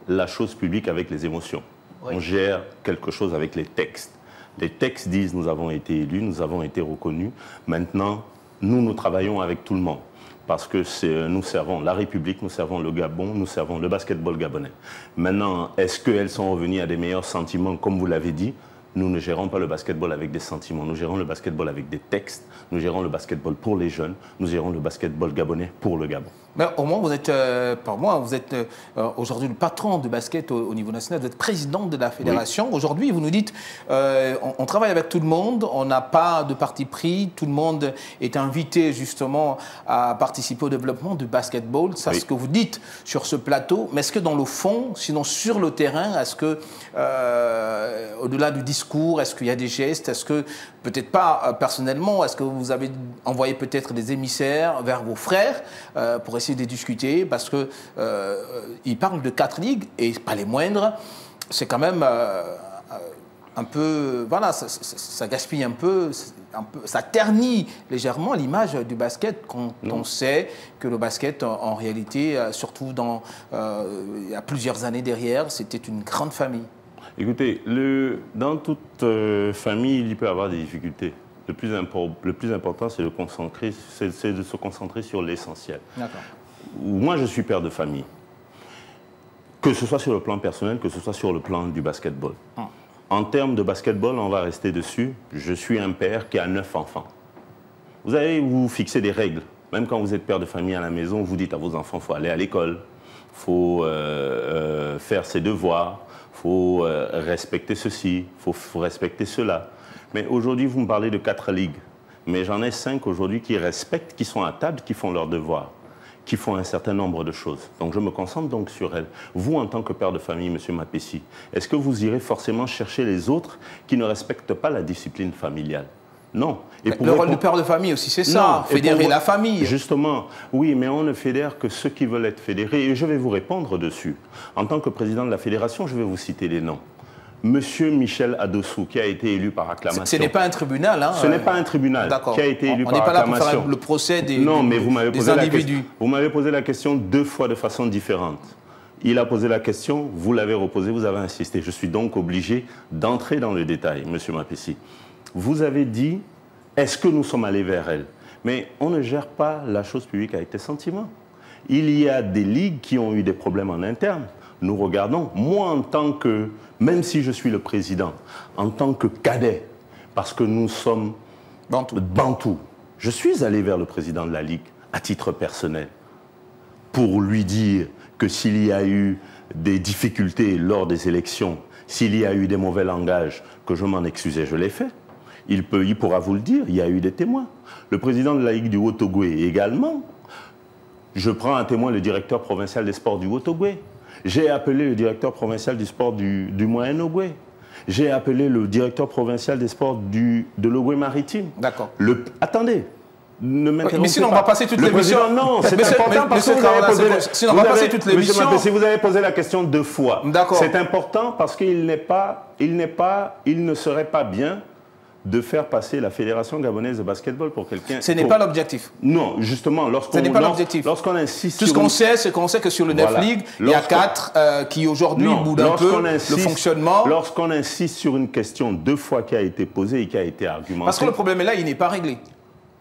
[SPEAKER 6] la chose publique avec les émotions.
[SPEAKER 1] Oui.
[SPEAKER 6] On gère quelque chose avec les textes. Les textes disent nous avons été élus, nous avons été reconnus. Maintenant, nous travaillons avec tout le monde. Parce que nous servons la République, nous servons le Gabon, nous servons le basketball gabonais. Maintenant, est-ce qu'elles sont revenues à des meilleurs sentiments, comme vous l'avez dit? Nous ne gérons pas le basketball avec des sentiments, nous gérons le basketball avec des textes, nous gérons le basketball pour les jeunes, nous gérons le basketball gabonais pour le Gabon.
[SPEAKER 1] Mais au moins, vous êtes, par moi, vous êtes aujourd'hui le patron du basket au niveau national, vous êtes président de la fédération. Oui. Aujourd'hui, vous nous dites, on travaille avec tout le monde, on n'a pas de parti pris, tout le monde est invité justement à participer au développement du basketball. C'est ce que vous dites sur ce plateau. Mais est-ce que dans le fond, sinon sur le terrain, est-ce que, au-delà du discours, est-ce qu'il y a des gestes? Est-ce que, peut-être pas personnellement, est-ce que vous avez envoyé peut-être des émissaires vers vos frères pour essayer de discuter, parce que ils parlent de 4 ligues et pas les moindres. C'est quand même un peu, voilà, ça gaspille un peu, ça ternit légèrement l'image du basket quand on sait que le basket, en réalité, surtout il y a plusieurs années derrière, c'était une grande famille.
[SPEAKER 6] Écoutez, dans toute famille, il peut y avoir des difficultés. Le plus important, c'est de se concentrer sur l'essentiel. Moi, je suis père de famille. Que ce soit sur le plan personnel, que ce soit sur le plan du basketball. En termes de basketball, on va rester dessus. Je suis un père qui a 9 enfants. Vous allez vous fixer des règles. Même quand vous êtes père de famille à la maison, vous dites à vos enfants, il faut aller à l'école, il faut faire ses devoirs, il faut respecter ceci, il faut respecter cela. Mais aujourd'hui, vous me parlez de 4 ligues. Mais j'en ai 5 aujourd'hui qui respectent, qui sont à table, qui font leurs devoirs, qui font un certain nombre de choses. Donc je me concentre donc sur elles. Vous, en tant que père de famille, M. Mapessi, est-ce que vous irez forcément chercher les autres qui ne respectent pas la discipline familiale? Non.
[SPEAKER 1] Et le rôle du père de famille aussi, c'est ça, fédérer la famille.
[SPEAKER 6] Justement, oui, mais on ne fédère que ceux qui veulent être fédérés. Et je vais vous répondre dessus. En tant que président de la fédération, je vais vous citer les noms. Monsieur Michel Adossou, qui a été élu par acclamation.
[SPEAKER 1] Ce n'est pas un tribunal, hein?
[SPEAKER 6] Ce n'est pas un tribunal qui a été élu par acclamation. On n'est pas là pour faire le
[SPEAKER 1] procès des
[SPEAKER 6] individus. Vous m'avez posé la question 2 fois de façon différente. Il a posé la question, vous l'avez reposée, vous avez insisté. Je suis donc obligé d'entrer dans le détail, Monsieur Mapessi. Vous avez dit, est-ce que nous sommes allés vers elle? Mais on ne gère pas la chose publique avec des sentiments. Il y a des ligues qui ont eu des problèmes en interne. Nous regardons, moi en tant que, même si je suis le président, en tant que cadet, parce que nous sommes Bantou, je suis allé vers le président de la Ligue à titre personnel pour lui dire que s'il y a eu des difficultés lors des élections, s'il y a eu des mauvais langages, que je m'en excusais, je l'ai fait. Il pourra vous le dire, il y a eu des témoins. Le président de la Ligue du Haut-Ogooué également, je prends un témoin le directeur provincial des sports du Haut-Ogooué. J'ai appelé le directeur provincial du sport du Moyen-Ogooué. J'ai appelé le directeur provincial des sports de l'Ogooué-Maritime.
[SPEAKER 1] D'accord.
[SPEAKER 6] Attendez.
[SPEAKER 1] Mais sinon, on va passer toute l'émission.
[SPEAKER 6] Non, c'est important parce que vous avez posé la question 2 fois. C'est important parce qu'il ne serait pas bien de faire passer la Fédération gabonaise de basketball pour quelqu'un...
[SPEAKER 1] Ce n'est pas l'objectif.
[SPEAKER 6] Non, justement, lorsqu'on insiste...
[SPEAKER 1] Tout ce qu'on sait, c'est qu'on sait que sur le 9 League, il y a 4 qui aujourd'hui boudent un peu le fonctionnement.
[SPEAKER 6] Lorsqu'on insiste sur une question 2 fois qui a été posée et qui a été argumentée...
[SPEAKER 1] Parce que le problème est là, il n'est pas réglé.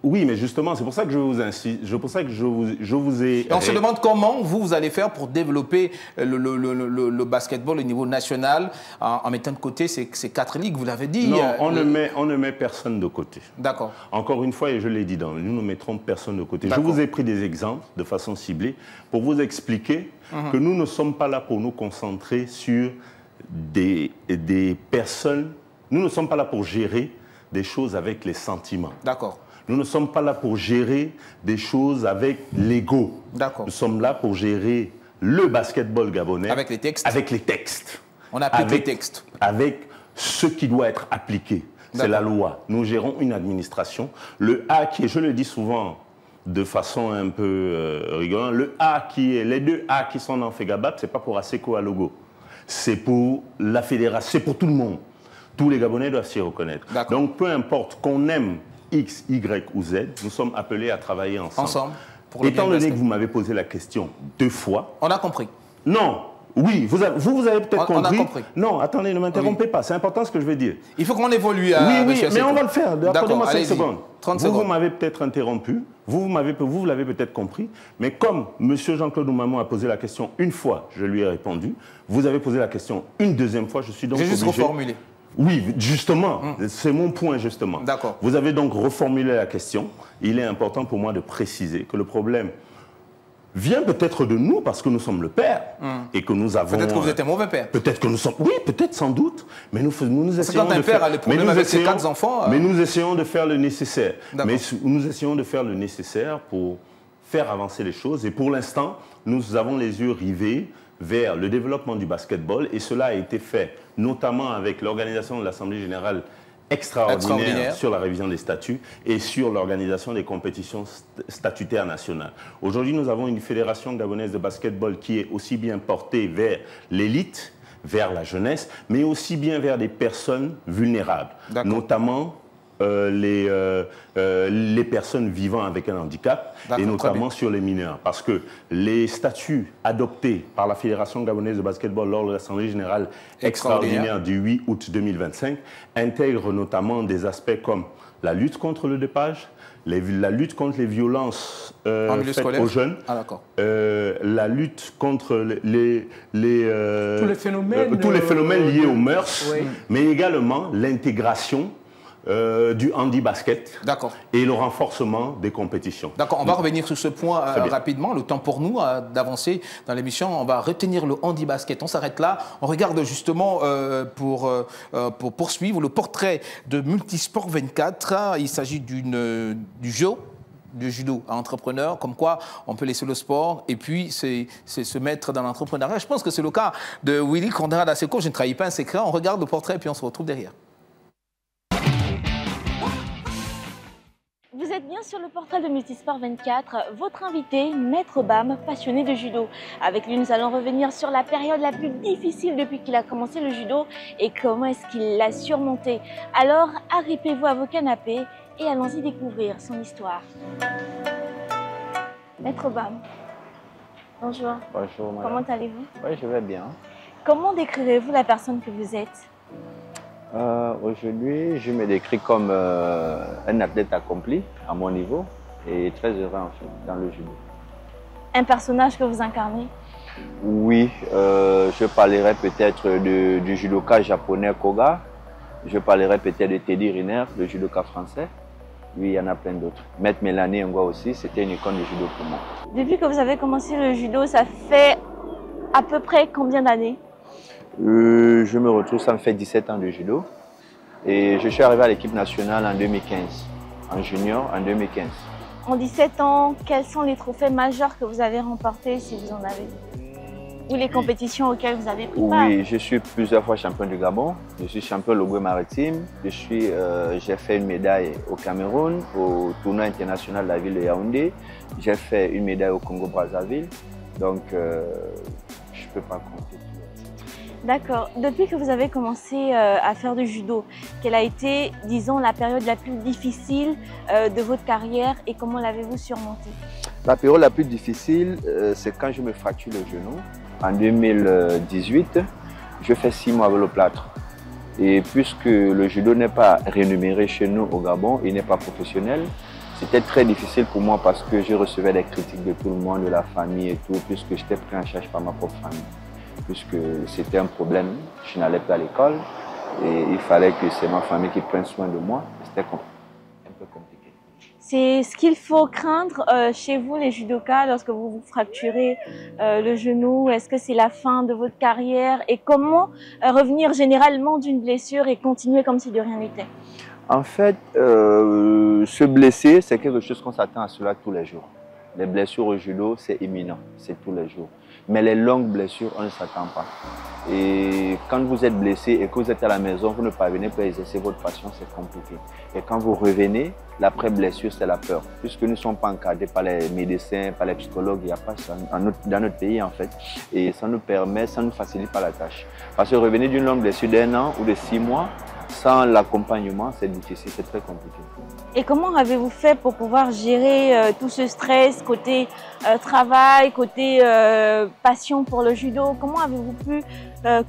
[SPEAKER 6] Oui, mais justement, c'est pour ça que je vous insiste, c'est pour ça que je vous ai...
[SPEAKER 1] Et on se demande comment vous allez faire pour développer le basketball au niveau national en mettant de côté ces 4 ligues, vous l'avez dit.
[SPEAKER 6] Non, on ne met personne de côté.
[SPEAKER 1] D'accord.
[SPEAKER 6] Encore une fois, et je l'ai dit, nous ne mettrons personne de côté. Je vous ai pris des exemples de façon ciblée pour vous expliquer que nous ne sommes pas là pour nous concentrer sur des personnes, nous ne sommes pas là pour gérer des choses avec les sentiments.
[SPEAKER 1] D'accord.
[SPEAKER 6] Nous ne sommes pas là pour gérer des choses avec l'ego.
[SPEAKER 1] D'accord.
[SPEAKER 6] Nous sommes là pour gérer le basketball gabonais.
[SPEAKER 1] Avec les textes.
[SPEAKER 6] Avec les textes.
[SPEAKER 1] On applique les textes.
[SPEAKER 6] Avec ce qui doit être appliqué. C'est la loi. Nous gérons une administration. Le A qui est, je le dis souvent de façon un peu rigolante, le A qui est, les 2 A qui sont dans FEGABAP, ce n'est pas pour ASECO à Logo. C'est pour la fédération, c'est pour tout le monde. Tous les Gabonais doivent s'y reconnaître. Donc peu importe qu'on aime X, Y ou Z, nous sommes appelés à travailler ensemble.
[SPEAKER 1] Pour
[SPEAKER 6] étant donné que vous m'avez posé la question 2 fois...
[SPEAKER 1] On a compris.
[SPEAKER 6] Non, Oui, vous avez peut-être compris.
[SPEAKER 1] On a compris.
[SPEAKER 6] Non, attendez, ne m'interrompez pas. C'est important ce que je vais dire.
[SPEAKER 1] Il faut qu'on évolue.
[SPEAKER 6] Oui, mais on va le faire. Accordez-moi 5 secondes.
[SPEAKER 1] 30 secondes.
[SPEAKER 6] Vous m'avez peut-être interrompu. Vous l'avez peut-être compris. Mais comme M. Jean-Claude Oumamon a posé la question une fois, je lui ai répondu. Vous avez posé la question une deuxième fois. Je suis donc obligé...
[SPEAKER 1] J'ai juste reformulé.
[SPEAKER 6] Oui, justement. C'est mon point, justement.
[SPEAKER 1] D'accord.
[SPEAKER 6] Vous avez donc reformulé la question. Il est important pour moi de préciser que le problème vient peut-être de nous parce que nous sommes le père et que nous avons...
[SPEAKER 1] Peut-être que vous êtes un mauvais père.
[SPEAKER 6] Peut-être que nous sommes... Oui, peut-être, sans doute. Mais nous essayons
[SPEAKER 1] quand un père a les problèmes avec ses 4 enfants...
[SPEAKER 6] Mais nous essayons de faire le nécessaire.
[SPEAKER 1] Mais
[SPEAKER 6] nous essayons de faire le nécessaire pour faire avancer les choses. Et pour l'instant, nous avons les yeux rivés vers le développement du basketball. Et cela a été fait notamment avec l'organisation de l'Assemblée générale extraordinaire sur la révision des statuts et sur l'organisation des compétitions statutaires nationales. Aujourd'hui, nous avons une fédération gabonaise de basketball qui est aussi bien portée vers l'élite, vers la jeunesse, mais aussi bien vers des personnes vulnérables, notamment les personnes vivant avec un handicap et notamment sur les mineurs. Parce que les statuts adoptés par la Fédération gabonaise de basketball lors de l'Assemblée générale extraordinaire du 8 août 2025 intègrent notamment des aspects comme la lutte contre le dopage, la lutte contre les violences faites aux jeunes, la lutte contre tous les phénomènes liés aux mœurs, mais également l'intégration du handi-basket et le renforcement des compétitions.
[SPEAKER 1] D'accord, on va revenir sur ce point rapidement. Le temps pour nous d'avancer dans l'émission. On va retenir le handi-basket. On s'arrête là. On regarde justement pour poursuivre le portrait de Multisport 24. Il s'agit du judo à entrepreneur, comme quoi on peut laisser le sport et puis c'est se mettre dans l'entrepreneuriat. Je pense que c'est le cas de Willy Conrad Asseco. Je ne trahis pas un secret. On regarde le portrait et puis on se retrouve derrière.
[SPEAKER 7] Vous êtes bien sur le portrait de Multisport 24, votre invité, Maître Bam, passionné de judo. Avec lui, nous allons revenir sur la période la plus difficile depuis qu'il a commencé le judo et comment est-ce qu'il l'a surmonté. Alors, arrêtez-vous à vos canapés et allons-y découvrir son histoire. Maître Bam, bonjour.
[SPEAKER 8] Bonjour, madame.
[SPEAKER 7] Comment allez-vous?
[SPEAKER 8] Oui, je vais bien.
[SPEAKER 7] Comment décrirez-vous la personne que vous êtes?
[SPEAKER 8] Aujourd'hui, je me décris comme un athlète accompli à mon niveau et très heureux en fait, dans le judo.
[SPEAKER 7] Un personnage que vous incarnez?
[SPEAKER 8] Oui, je parlerai peut-être du judoka japonais Koga. Je parlerai peut-être de Teddy Riner, le judoka français. Oui, il y en a plein d'autres. Maître Mélanie Ngwa aussi, c'était une icône de judo pour moi.
[SPEAKER 7] Depuis que vous avez commencé le judo, ça fait à peu près combien d'années?
[SPEAKER 8] Je me retrouve, ça me fait 17 ans de judo. Et je suis arrivé à l'équipe nationale en 2015, en junior en 2015.
[SPEAKER 7] En 17 ans, quels sont les trophées majeurs que vous avez remportés, si vous en avez? Ou les compétitions auxquelles vous avez pris part?
[SPEAKER 8] Oui, je suis plusieurs fois champion du Gabon. Je suis champion Logoué maritime. J'ai fait une médaille au Cameroun, au tournoi international de la ville de Yaoundé. J'ai fait une médaille au Congo-Brazzaville. Donc, je ne peux pas compter.
[SPEAKER 7] D'accord. Depuis que vous avez commencé à faire du judo, quelle a été, disons, la période la plus difficile de votre carrière et comment l'avez-vous surmontée?
[SPEAKER 8] La période la plus difficile, c'est quand je me fracture le genou. En 2018, je fais 6 mois avec le plâtre. Et puisque le judo n'est pas rémunéré chez nous au Gabon, il n'est pas professionnel, c'était très difficile pour moi parce que je recevais des critiques de tout le monde, de la famille et tout, puisque j'étais pris en charge par ma propre famille. Puisque c'était un problème, je n'allais pas à l'école et il fallait que c'est ma famille qui prenne soin de moi. C'était un peu compliqué.
[SPEAKER 7] C'est ce qu'il faut craindre chez vous, les judokas, lorsque vous vous fracturez le genou? Est-ce que c'est la fin de votre carrière? Et comment revenir généralement d'une blessure et continuer comme si de rien n'était?
[SPEAKER 8] En fait, se blesser, c'est quelque chose qu'on s'attend à cela tous les jours. Les blessures au judo, c'est imminent, c'est tous les jours. Mais les longues blessures, on ne s'attend pas. Et quand vous êtes blessé et que vous êtes à la maison, vous ne parvenez pas à exercer votre passion, c'est compliqué. Et quand vous revenez, l'après-blessure, c'est la peur. Puisque nous ne sommes pas encadrés par les médecins, par les psychologues, il n'y a pas ça dans notre pays en fait. Et ça nous permet, ça ne nous facilite pas la tâche. Parce que revenir d'une longue blessure d'1 an ou de 6 mois, sans l'accompagnement, c'est difficile, c'est très compliqué.
[SPEAKER 7] Et comment avez-vous fait pour pouvoir gérer tout ce stress côté travail, côté passion pour le judo? Comment avez-vous pu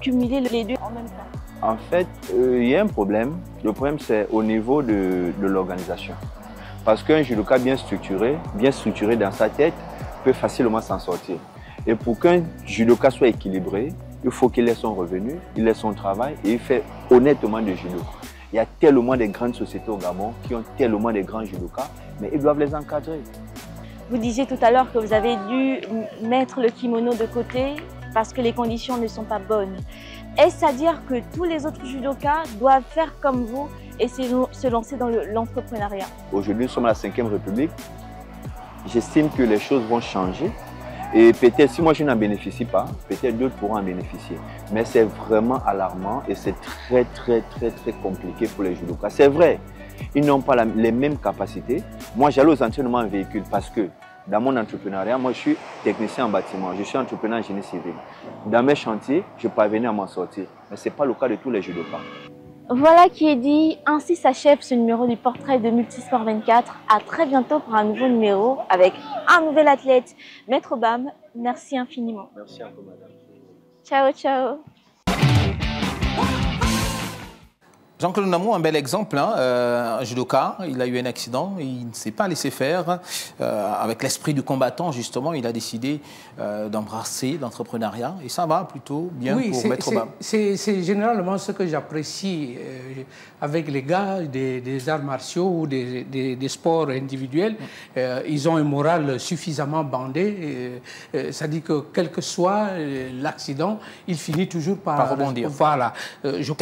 [SPEAKER 7] cumuler les deux en même temps?
[SPEAKER 8] En fait, il y a un problème. Le problème, c'est au niveau de l'organisation. Parce qu'un judoka bien structuré dans sa tête, peut facilement s'en sortir. Et pour qu'un judoka soit équilibré, il faut qu'il ait son revenu, il ait son travail et il fait honnêtement du judo. Il y a tellement de grandes sociétés au Gabon qui ont tellement de grands judokas, mais ils doivent les encadrer.
[SPEAKER 7] Vous disiez tout à l'heure que vous avez dû mettre le kimono de côté parce que les conditions ne sont pas bonnes. Est-ce à dire que tous les autres judokas doivent faire comme vous et se lancer dans l'entrepreneuriat?
[SPEAKER 8] Aujourd'hui, nous sommes à la 5e République. J'estime que les choses vont changer. Et peut-être, si moi je n'en bénéficie pas, peut-être d'autres pourront en bénéficier. Mais c'est vraiment alarmant et c'est très compliqué pour les judokas. C'est vrai, ils n'ont pas les mêmes capacités. Moi, j'allais aux entraînements en véhicule parce que dans mon entrepreneuriat, moi je suis technicien en bâtiment, je suis entrepreneur en génie civil. Dans mes chantiers, je parvenais à m'en sortir. Mais ce n'est pas le cas de tous les judokas.
[SPEAKER 7] Voilà qui est dit. Ainsi s'achève ce numéro du portrait de Multisport 24. À très bientôt pour un nouveau numéro avec un nouvel athlète. Maître Bam, merci infiniment.
[SPEAKER 8] Merci à vous, madame.
[SPEAKER 7] Ciao, ciao.
[SPEAKER 1] Jean-Claude Namou, un bel exemple, hein, un judoka, il a eu un accident, il ne s'est pas laissé faire. Avec l'esprit du combattant, justement, il a décidé d'embrasser l'entrepreneuriat. Et ça va plutôt bien pour Maître Bam.
[SPEAKER 3] C'est généralement ce que j'apprécie avec les gars des arts martiaux ou des sports individuels. Ils ont un moral suffisamment bandé. Ça dit que quel que soit l'accident, il finit toujours par
[SPEAKER 1] rebondir.
[SPEAKER 3] Voilà.
[SPEAKER 1] Je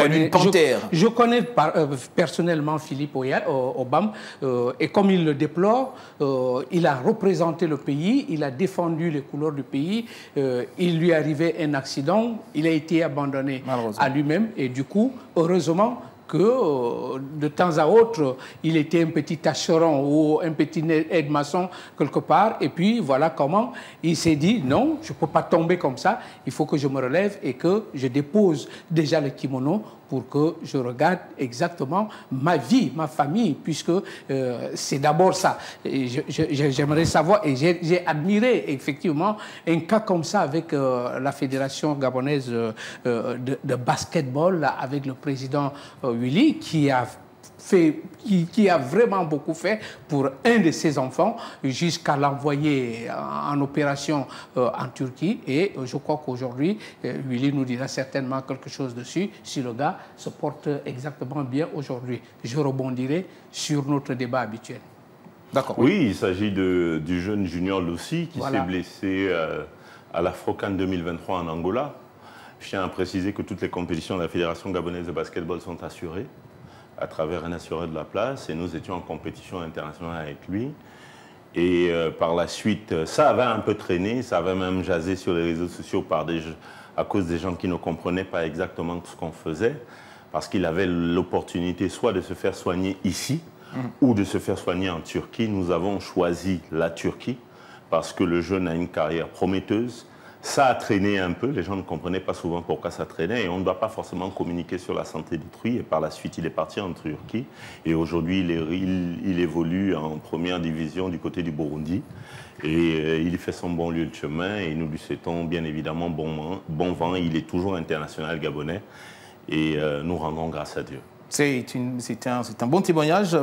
[SPEAKER 1] connais
[SPEAKER 3] personnellement Philippe Obam et comme il le déplore, il a représenté le pays, il a défendu les couleurs du pays, il lui est arrivé un accident, il a été abandonné à lui-même et du coup, heureusement, que de temps à autre, il était un petit tâcheron ou un petit aide-maçon quelque part. Et puis, voilà comment il s'est dit, non, je ne peux pas tomber comme ça, il faut que je me relève et que je dépose déjà le kimono pour que je regarde exactement ma vie, ma famille, puisque c'est d'abord ça. J'aimerais savoir, et j'ai admiré effectivement un cas comme ça avec la Fédération gabonaise de basketball, là, avec le président Willy, qui a vraiment beaucoup fait pour un de ses enfants jusqu'à l'envoyer en opération en Turquie. Et je crois qu'aujourd'hui, Willy nous dira certainement quelque chose dessus si le gars se porte exactement bien aujourd'hui. Je rebondirai sur notre débat habituel.
[SPEAKER 1] D'accord.
[SPEAKER 6] Oui, il s'agit du jeune Junior Loussi qui s'est blessé à l'Afrocan 2023 en Angola. Je tiens à préciser que toutes les compétitions de la Fédération gabonaise de basketball sont assurées à travers un assureur de la place et nous étions en compétition internationale avec lui. Et par la suite, ça avait un peu traîné, ça avait même jasé sur les réseaux sociaux à cause des gens qui ne comprenaient pas exactement ce qu'on faisait, parce qu'il avait l'opportunité soit de se faire soigner ici ou de se faire soigner en Turquie. Nous avons choisi la Turquie parce que le jeune a une carrière prometteuse. Ça a traîné un peu, les gens ne comprenaient pas souvent pourquoi ça traînait et on ne doit pas forcément communiquer sur la santé d'autrui. Et par la suite, il est parti en Turquie et aujourd'hui, il évolue en première division du côté du Burundi. Et il fait son bon lieu de chemin et nous lui souhaitons bien évidemment bon vent. Il est toujours international gabonais et nous rendons grâce à Dieu.
[SPEAKER 1] C'est un bon témoignage,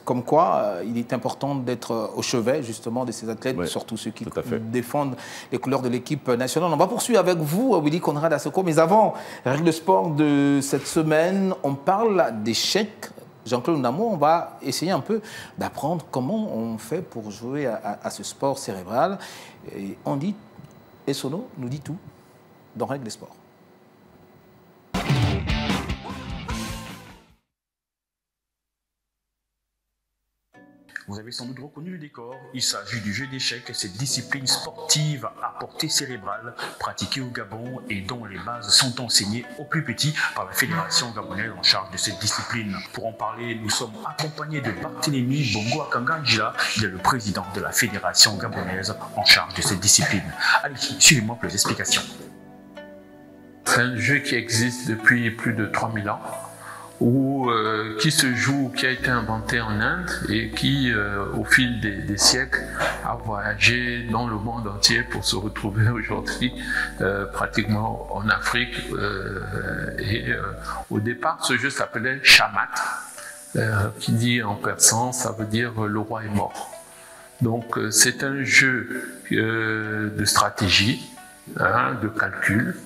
[SPEAKER 1] comme quoi il est important d'être au chevet justement de ces athlètes, surtout ceux qui défendent les couleurs de l'équipe nationale. On va poursuivre avec vous, Willy Conrad Asoko, mais avant, règle de sport de cette semaine, on parle d'échecs. Jean-Claude Namou, on va essayer un peu d'apprendre comment on fait pour jouer à ce sport cérébral. Et on dit, Essono nous dit tout dans règle de sport.
[SPEAKER 9] Vous avez sans doute reconnu le décor. Il s'agit du jeu d'échecs, cette discipline sportive à portée cérébrale pratiquée au Gabon et dont les bases sont enseignées aux plus petits par la Fédération gabonaise en charge de cette discipline. Pour en parler, nous sommes accompagnés de Barthélémy Bongo Akanganjila, il est le président de la Fédération gabonaise en charge de cette discipline. Allez, suivez-moi pour les explications.
[SPEAKER 10] C'est un jeu qui existe depuis plus de 3000 ans. qui se joue, qui a été inventé en Inde et qui, au fil des siècles, a voyagé dans le monde entier pour se retrouver aujourd'hui pratiquement en Afrique. Au départ, ce jeu s'appelait Shamat, qui dit en persan, ça veut dire le roi est mort. Donc c'est un jeu de stratégie, de calcul,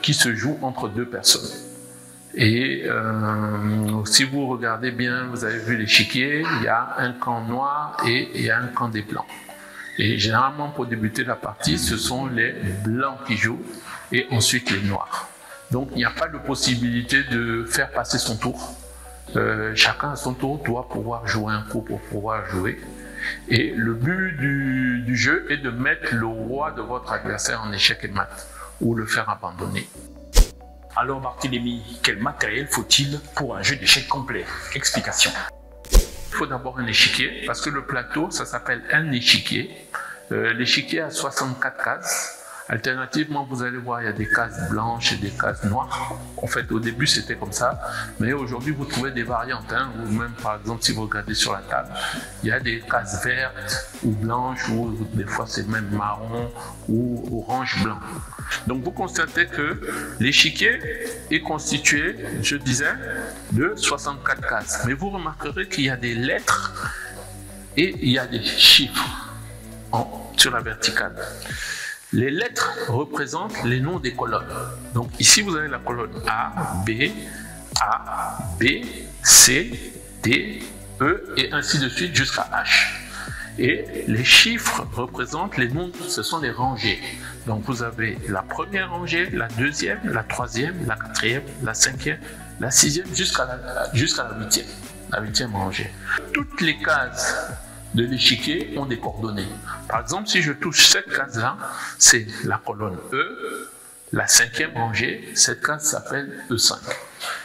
[SPEAKER 10] qui se joue entre deux personnes. Et si vous regardez bien, vous avez vu l'échiquier, il y a un camp noir et il y a un camp des blancs. Et généralement, pour débuter la partie, ce sont les blancs qui jouent et ensuite les noirs. Donc il n'y a pas de possibilité de faire passer son tour. Chacun à son tour doit pouvoir jouer un coup pour pouvoir jouer. Et le but du jeu est de mettre le roi de votre adversaire en échec et mat, ou le faire abandonner.
[SPEAKER 9] Alors Barthélémy, quel matériel faut-il pour un jeu d'échecs complet? Explication.
[SPEAKER 10] Il faut d'abord un échiquier, parce que le plateau, ça s'appelle un échiquier. L'échiquier a 64 cases. Alternativement, vous allez voir, il y a des cases blanches et des cases noires. En fait, au début, c'était comme ça. Mais aujourd'hui, vous trouvez des variantes. Ou même, par exemple, si vous regardez sur la table, il y a des cases vertes ou blanches, ou des fois, c'est même marron ou orange-blanc. Donc, vous constatez que l'échiquier est constitué, je disais, de 64 cases. Mais vous remarquerez qu'il y a des lettres et il y a des chiffres sur la verticale. Les lettres représentent les noms des colonnes. Donc ici, vous avez la colonne A, B, C, D, E et ainsi de suite jusqu'à H. Et les chiffres représentent les noms, ce sont les rangées. Donc vous avez la première rangée, la deuxième, la troisième, la quatrième, la cinquième, la sixième jusqu'à la huitième rangée. Toutes les cases de l'échiquier ont des coordonnées. Par exemple, si je touche cette case-là, c'est la colonne E, la cinquième rangée, cette case s'appelle E5.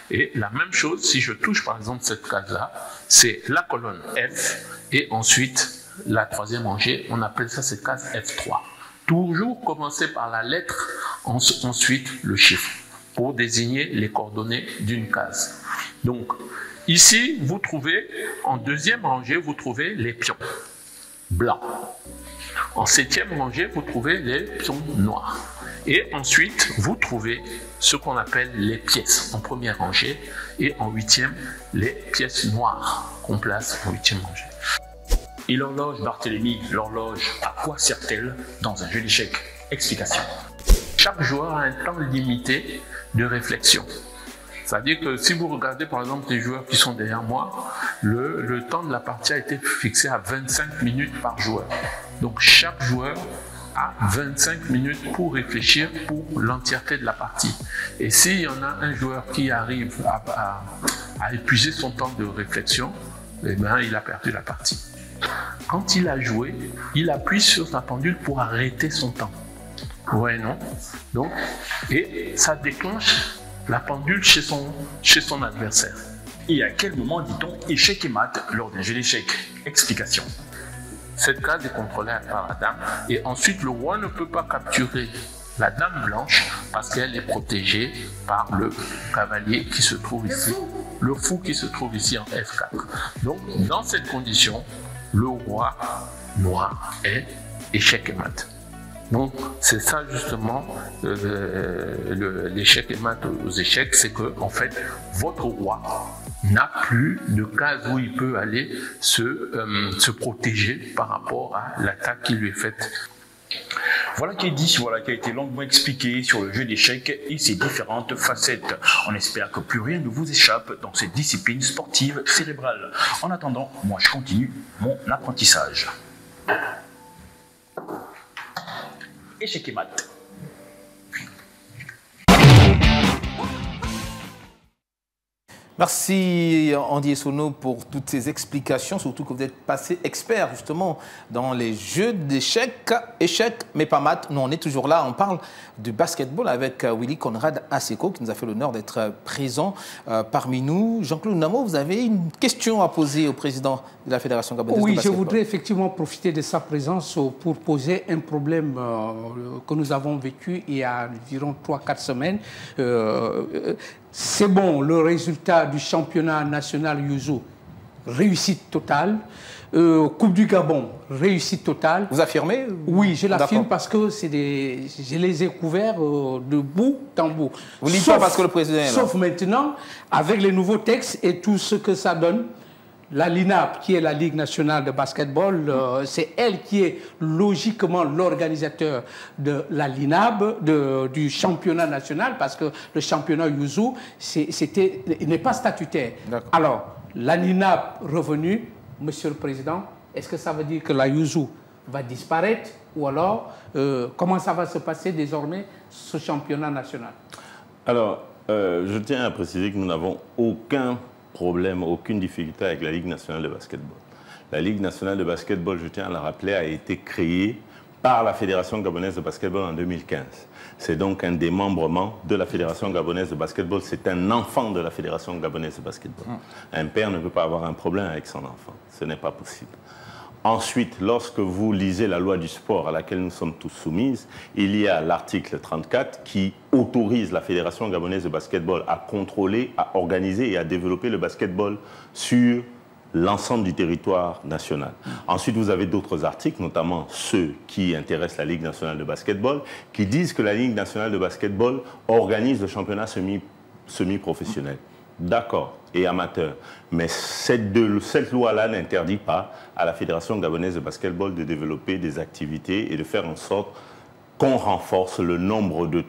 [SPEAKER 10] Et la même chose, si je touche par exemple cette case-là, c'est la colonne F, et ensuite la troisième rangée, on appelle ça cette case F3. Toujours commencer par la lettre, ensuite le chiffre, pour désigner les coordonnées d'une case. Donc, ici, vous trouvez, en deuxième rangée, vous trouvez les pions blancs. En septième rangée, vous trouvez les pions noirs. Et ensuite, vous trouvez ce qu'on appelle les pièces en première rangée. Et en huitième, les pièces noires qu'on place en huitième rangée.
[SPEAKER 9] Et l'horloge, Barthélémy, l'horloge, à quoi sert-elle dans un jeu d'échecs? Explication.
[SPEAKER 10] Chaque joueur a un temps limité de réflexion. C'est-à-dire que si vous regardez par exemple les joueurs qui sont derrière moi, le temps de la partie a été fixé à 25 minutes par joueur. Donc chaque joueur a 25 minutes pour réfléchir pour l'entièreté de la partie. Et s'il y en a un joueur qui arrive à épuiser son temps de réflexion, eh bien, il a perdu la partie. Quand il a joué, il appuie sur sa pendule pour arrêter son temps. Ouais, non? Donc, et ça déclenche la pendule chez son adversaire.
[SPEAKER 9] Et à quel moment dit-on échec et mat lors d'un jeu d'échecs? Explication.
[SPEAKER 10] Cette case est contrôlée par la dame et ensuite le roi ne peut pas capturer la dame blanche parce qu'elle est protégée par le cavalier qui se trouve ici, le fou qui se trouve ici en F4. Donc dans cette condition, le roi noir est échec et mat. Donc c'est ça justement l'échec et mat aux échecs, c'est que en fait votre roi n'a plus de case où il peut aller se protéger par rapport à l'attaque qui lui est faite.
[SPEAKER 9] Voilà qui est dit, voilà qui a été longuement expliqué sur le jeu d'échecs et ses différentes facettes. On espère que plus rien ne vous échappe dans cette discipline sportive cérébrale. En attendant, moi je continue mon apprentissage. Échec et mat.
[SPEAKER 1] Merci Andy Essono pour toutes ces explications, surtout que vous êtes passé expert justement dans les jeux d'échecs, échecs mais pas maths. Nous on est toujours là, on parle de basketball avec Willy Conrad Asseco qui nous a fait l'honneur d'être présent parmi nous. Jean-Claude Namo, vous avez une question à poser au président de la Fédération gabonaise de basketball.
[SPEAKER 3] Oui, je voudrais effectivement profiter de sa présence pour poser un problème que nous avons vécu il y a environ 3-4 semaines. c'est bon, le résultat du championnat national Yuzu, réussite totale. Coupe du Gabon, réussite totale.
[SPEAKER 1] Vous affirmez?
[SPEAKER 3] Oui, je l'affirme parce que je les ai couverts de bout en bout.
[SPEAKER 1] Vous ne dites pas parce que le président est là.
[SPEAKER 3] Sauf maintenant, avec les nouveaux textes et tout ce que ça donne, la LINAB, qui est la Ligue nationale de basketball, c'est elle qui est logiquement l'organisateur de la LINAB, du championnat national, parce que le championnat Yuzu, il n'est pas statutaire. Alors, la LINAB revenue, Monsieur le Président, est-ce que ça veut dire que la Yuzu va disparaître ou alors comment ça va se passer désormais ce championnat national?
[SPEAKER 6] Alors, je tiens à préciser que nous n'avons aucun problème, aucune difficulté avec la Ligue nationale de basketball. La Ligue nationale de basketball, je tiens à le rappeler, a été créée par la Fédération gabonaise de basketball en 2015. C'est donc un démembrement de la Fédération gabonaise de basketball. C'est un enfant de la Fédération gabonaise de basketball. Un père ne peut pas avoir un problème avec son enfant. Ce n'est pas possible. Ensuite, lorsque vous lisez la loi du sport à laquelle nous sommes tous soumises, il y a l'article 34 qui autorise la Fédération gabonaise de basketball à contrôler, à organiser et à développer le basketball sur l'ensemble du territoire national. Ensuite, vous avez d'autres articles, notamment ceux qui intéressent la Ligue nationale de basketball, qui disent que la Ligue nationale de basketball organise le championnat semi-professionnel. D'accord, et amateur. Mais cette loi-là n'interdit pas à la Fédération gabonaise de basketball de développer des activités et de faire en sorte qu'on renforce le nombre de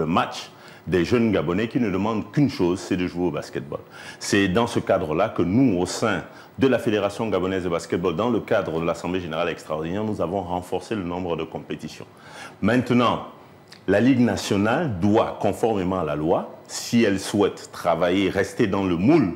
[SPEAKER 6] matchs des jeunes Gabonais qui ne demandent qu'une chose, c'est de jouer au basketball. C'est dans ce cadre-là que nous, au sein de la Fédération gabonaise de basketball, dans le cadre de l'Assemblée générale extraordinaire, nous avons renforcé le nombre de compétitions. Maintenant, la Ligue nationale doit, conformément à la loi, si elle souhaite travailler, rester dans le moule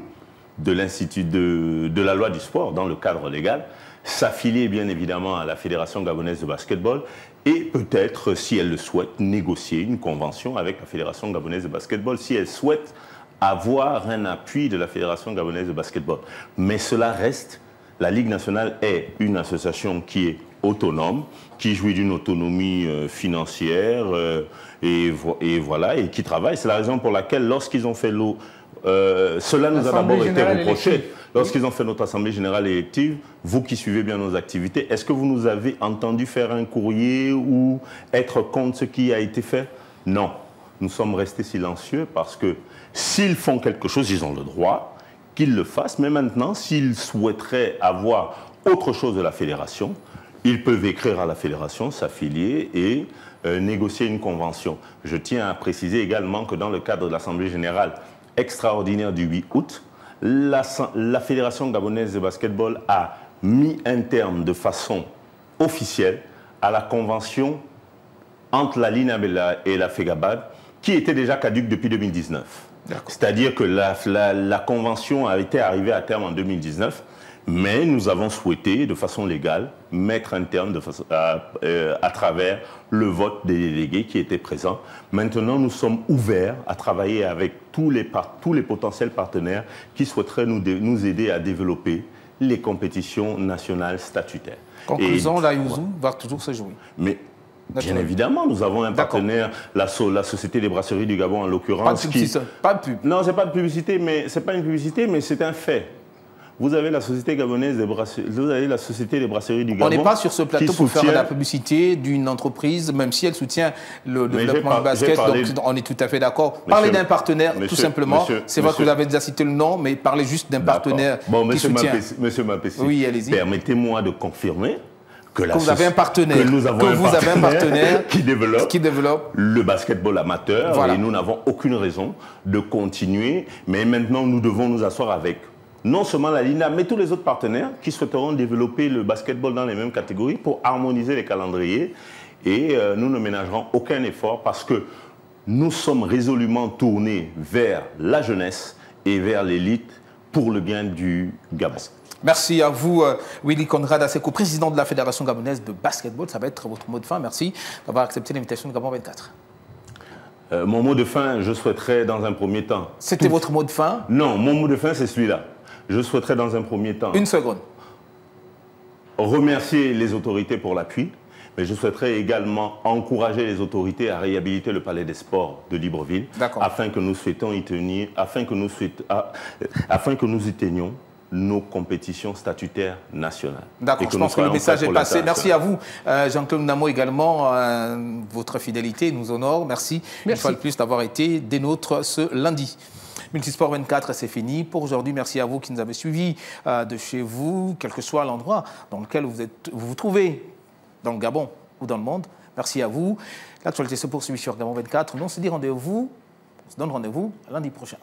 [SPEAKER 6] de l'Institut de la loi du sport, dans le cadre légal, s'affilier bien évidemment à la Fédération gabonaise de basketball et peut-être, si elle le souhaite, négocier une convention avec la Fédération gabonaise de basketball, si elle souhaite avoir un appui de la Fédération gabonaise de basketball. Mais cela reste, la Ligue nationale est une association qui est autonome, qui jouit d'une autonomie financière et voilà, et qui travaille. C'est la raison pour laquelle, lorsqu'ils ont fait cela nous a d'abord été reproché. Lorsqu'ils ont fait notre Assemblée générale élective, vous qui suivez bien nos activités, est-ce que vous nous avez entendu faire un courrier ou être contre ce qui a été fait? Non. Nous sommes restés silencieux parce que s'ils font quelque chose, ils ont le droit qu'ils le fassent. Mais maintenant, s'ils souhaiteraient avoir autre chose de la fédération, ils peuvent écrire à la fédération, s'affilier et négocier une convention. Je tiens à préciser également que dans le cadre de l'Assemblée générale extraordinaire du 8 août, la Fédération gabonaise de basketball a mis un terme de façon officielle à la convention entre la LINAB et la FEGABAD, qui était déjà caduque depuis 2019. C'est-à-dire que la convention a été arrivée à terme en 2019, mais nous avons souhaité, de façon légale, mettre un terme à travers le vote des délégués qui étaient présents. Maintenant, nous sommes ouverts à travailler avec tous les potentiels partenaires qui souhaiteraient nous aider à développer les compétitions nationales statutaires.
[SPEAKER 1] Conclusion, la Yuzu va toujours se jouer.
[SPEAKER 6] Mais bien évidemment, nous avons un partenaire, la Société des brasseries du Gabon en l'occurrence.
[SPEAKER 1] Pas de pub.
[SPEAKER 6] Non, c'est pas de publicité, mais c'est pas une publicité, mais c'est un fait. Vous avez la Société gabonaise des brasseries, vous avez la Société des brasseries du Gabon.
[SPEAKER 1] On n'est pas sur ce plateau pour faire la publicité d'une entreprise, même si elle soutient le développement du basket, donc on est tout à fait d'accord. Parlez d'un partenaire, tout simplement. C'est vrai que vous avez déjà cité le nom, mais parlez juste d'un partenaire qui soutient.
[SPEAKER 6] Monsieur Mapessi,
[SPEAKER 1] oui, allez-y.
[SPEAKER 6] Permettez-moi de confirmer que
[SPEAKER 1] vous avez un partenaire,
[SPEAKER 6] qui développe le basketball amateur, voilà. Et nous n'avons aucune raison de continuer, mais maintenant nous devons nous asseoir avec non seulement la LINAB, mais tous les autres partenaires qui souhaiteront développer le basketball dans les mêmes catégories pour harmoniser les calendriers. Et nous ne ménagerons aucun effort parce que nous sommes résolument tournés vers la jeunesse et vers l'élite pour le bien du Gabon.
[SPEAKER 1] Merci à vous, Willy Conrad Assekou, président de la Fédération gabonaise de basketball. Ça va être votre mot de fin. Merci d'avoir accepté l'invitation de Gabon 24.
[SPEAKER 6] Mon mot de fin, je souhaiterais dans un premier temps...
[SPEAKER 1] C'était votre mot de fin?
[SPEAKER 6] Non, mon mot de fin, c'est celui-là. Je souhaiterais dans un premier temps...
[SPEAKER 1] Une seconde.
[SPEAKER 6] Remercier les autorités pour l'appui, Mais je souhaiterais également encourager les autorités à réhabiliter le palais des sports de Libreville afin que nous y tenions nos compétitions statutaires nationales.
[SPEAKER 1] D'accord, je pense que le message est passé. Merci à vous, Jean-Claude Namo, également. Votre fidélité nous honore. Merci une fois de plus d'avoir été des nôtres ce lundi. Multisport 24, c'est fini pour aujourd'hui. Merci à vous qui nous avez suivis de chez vous, quel que soit l'endroit dans lequel vous vous trouvez, dans le Gabon ou dans le monde. Merci à vous. L'actualité se poursuit sur Gabon 24. Nous, on se donne rendez-vous lundi prochain.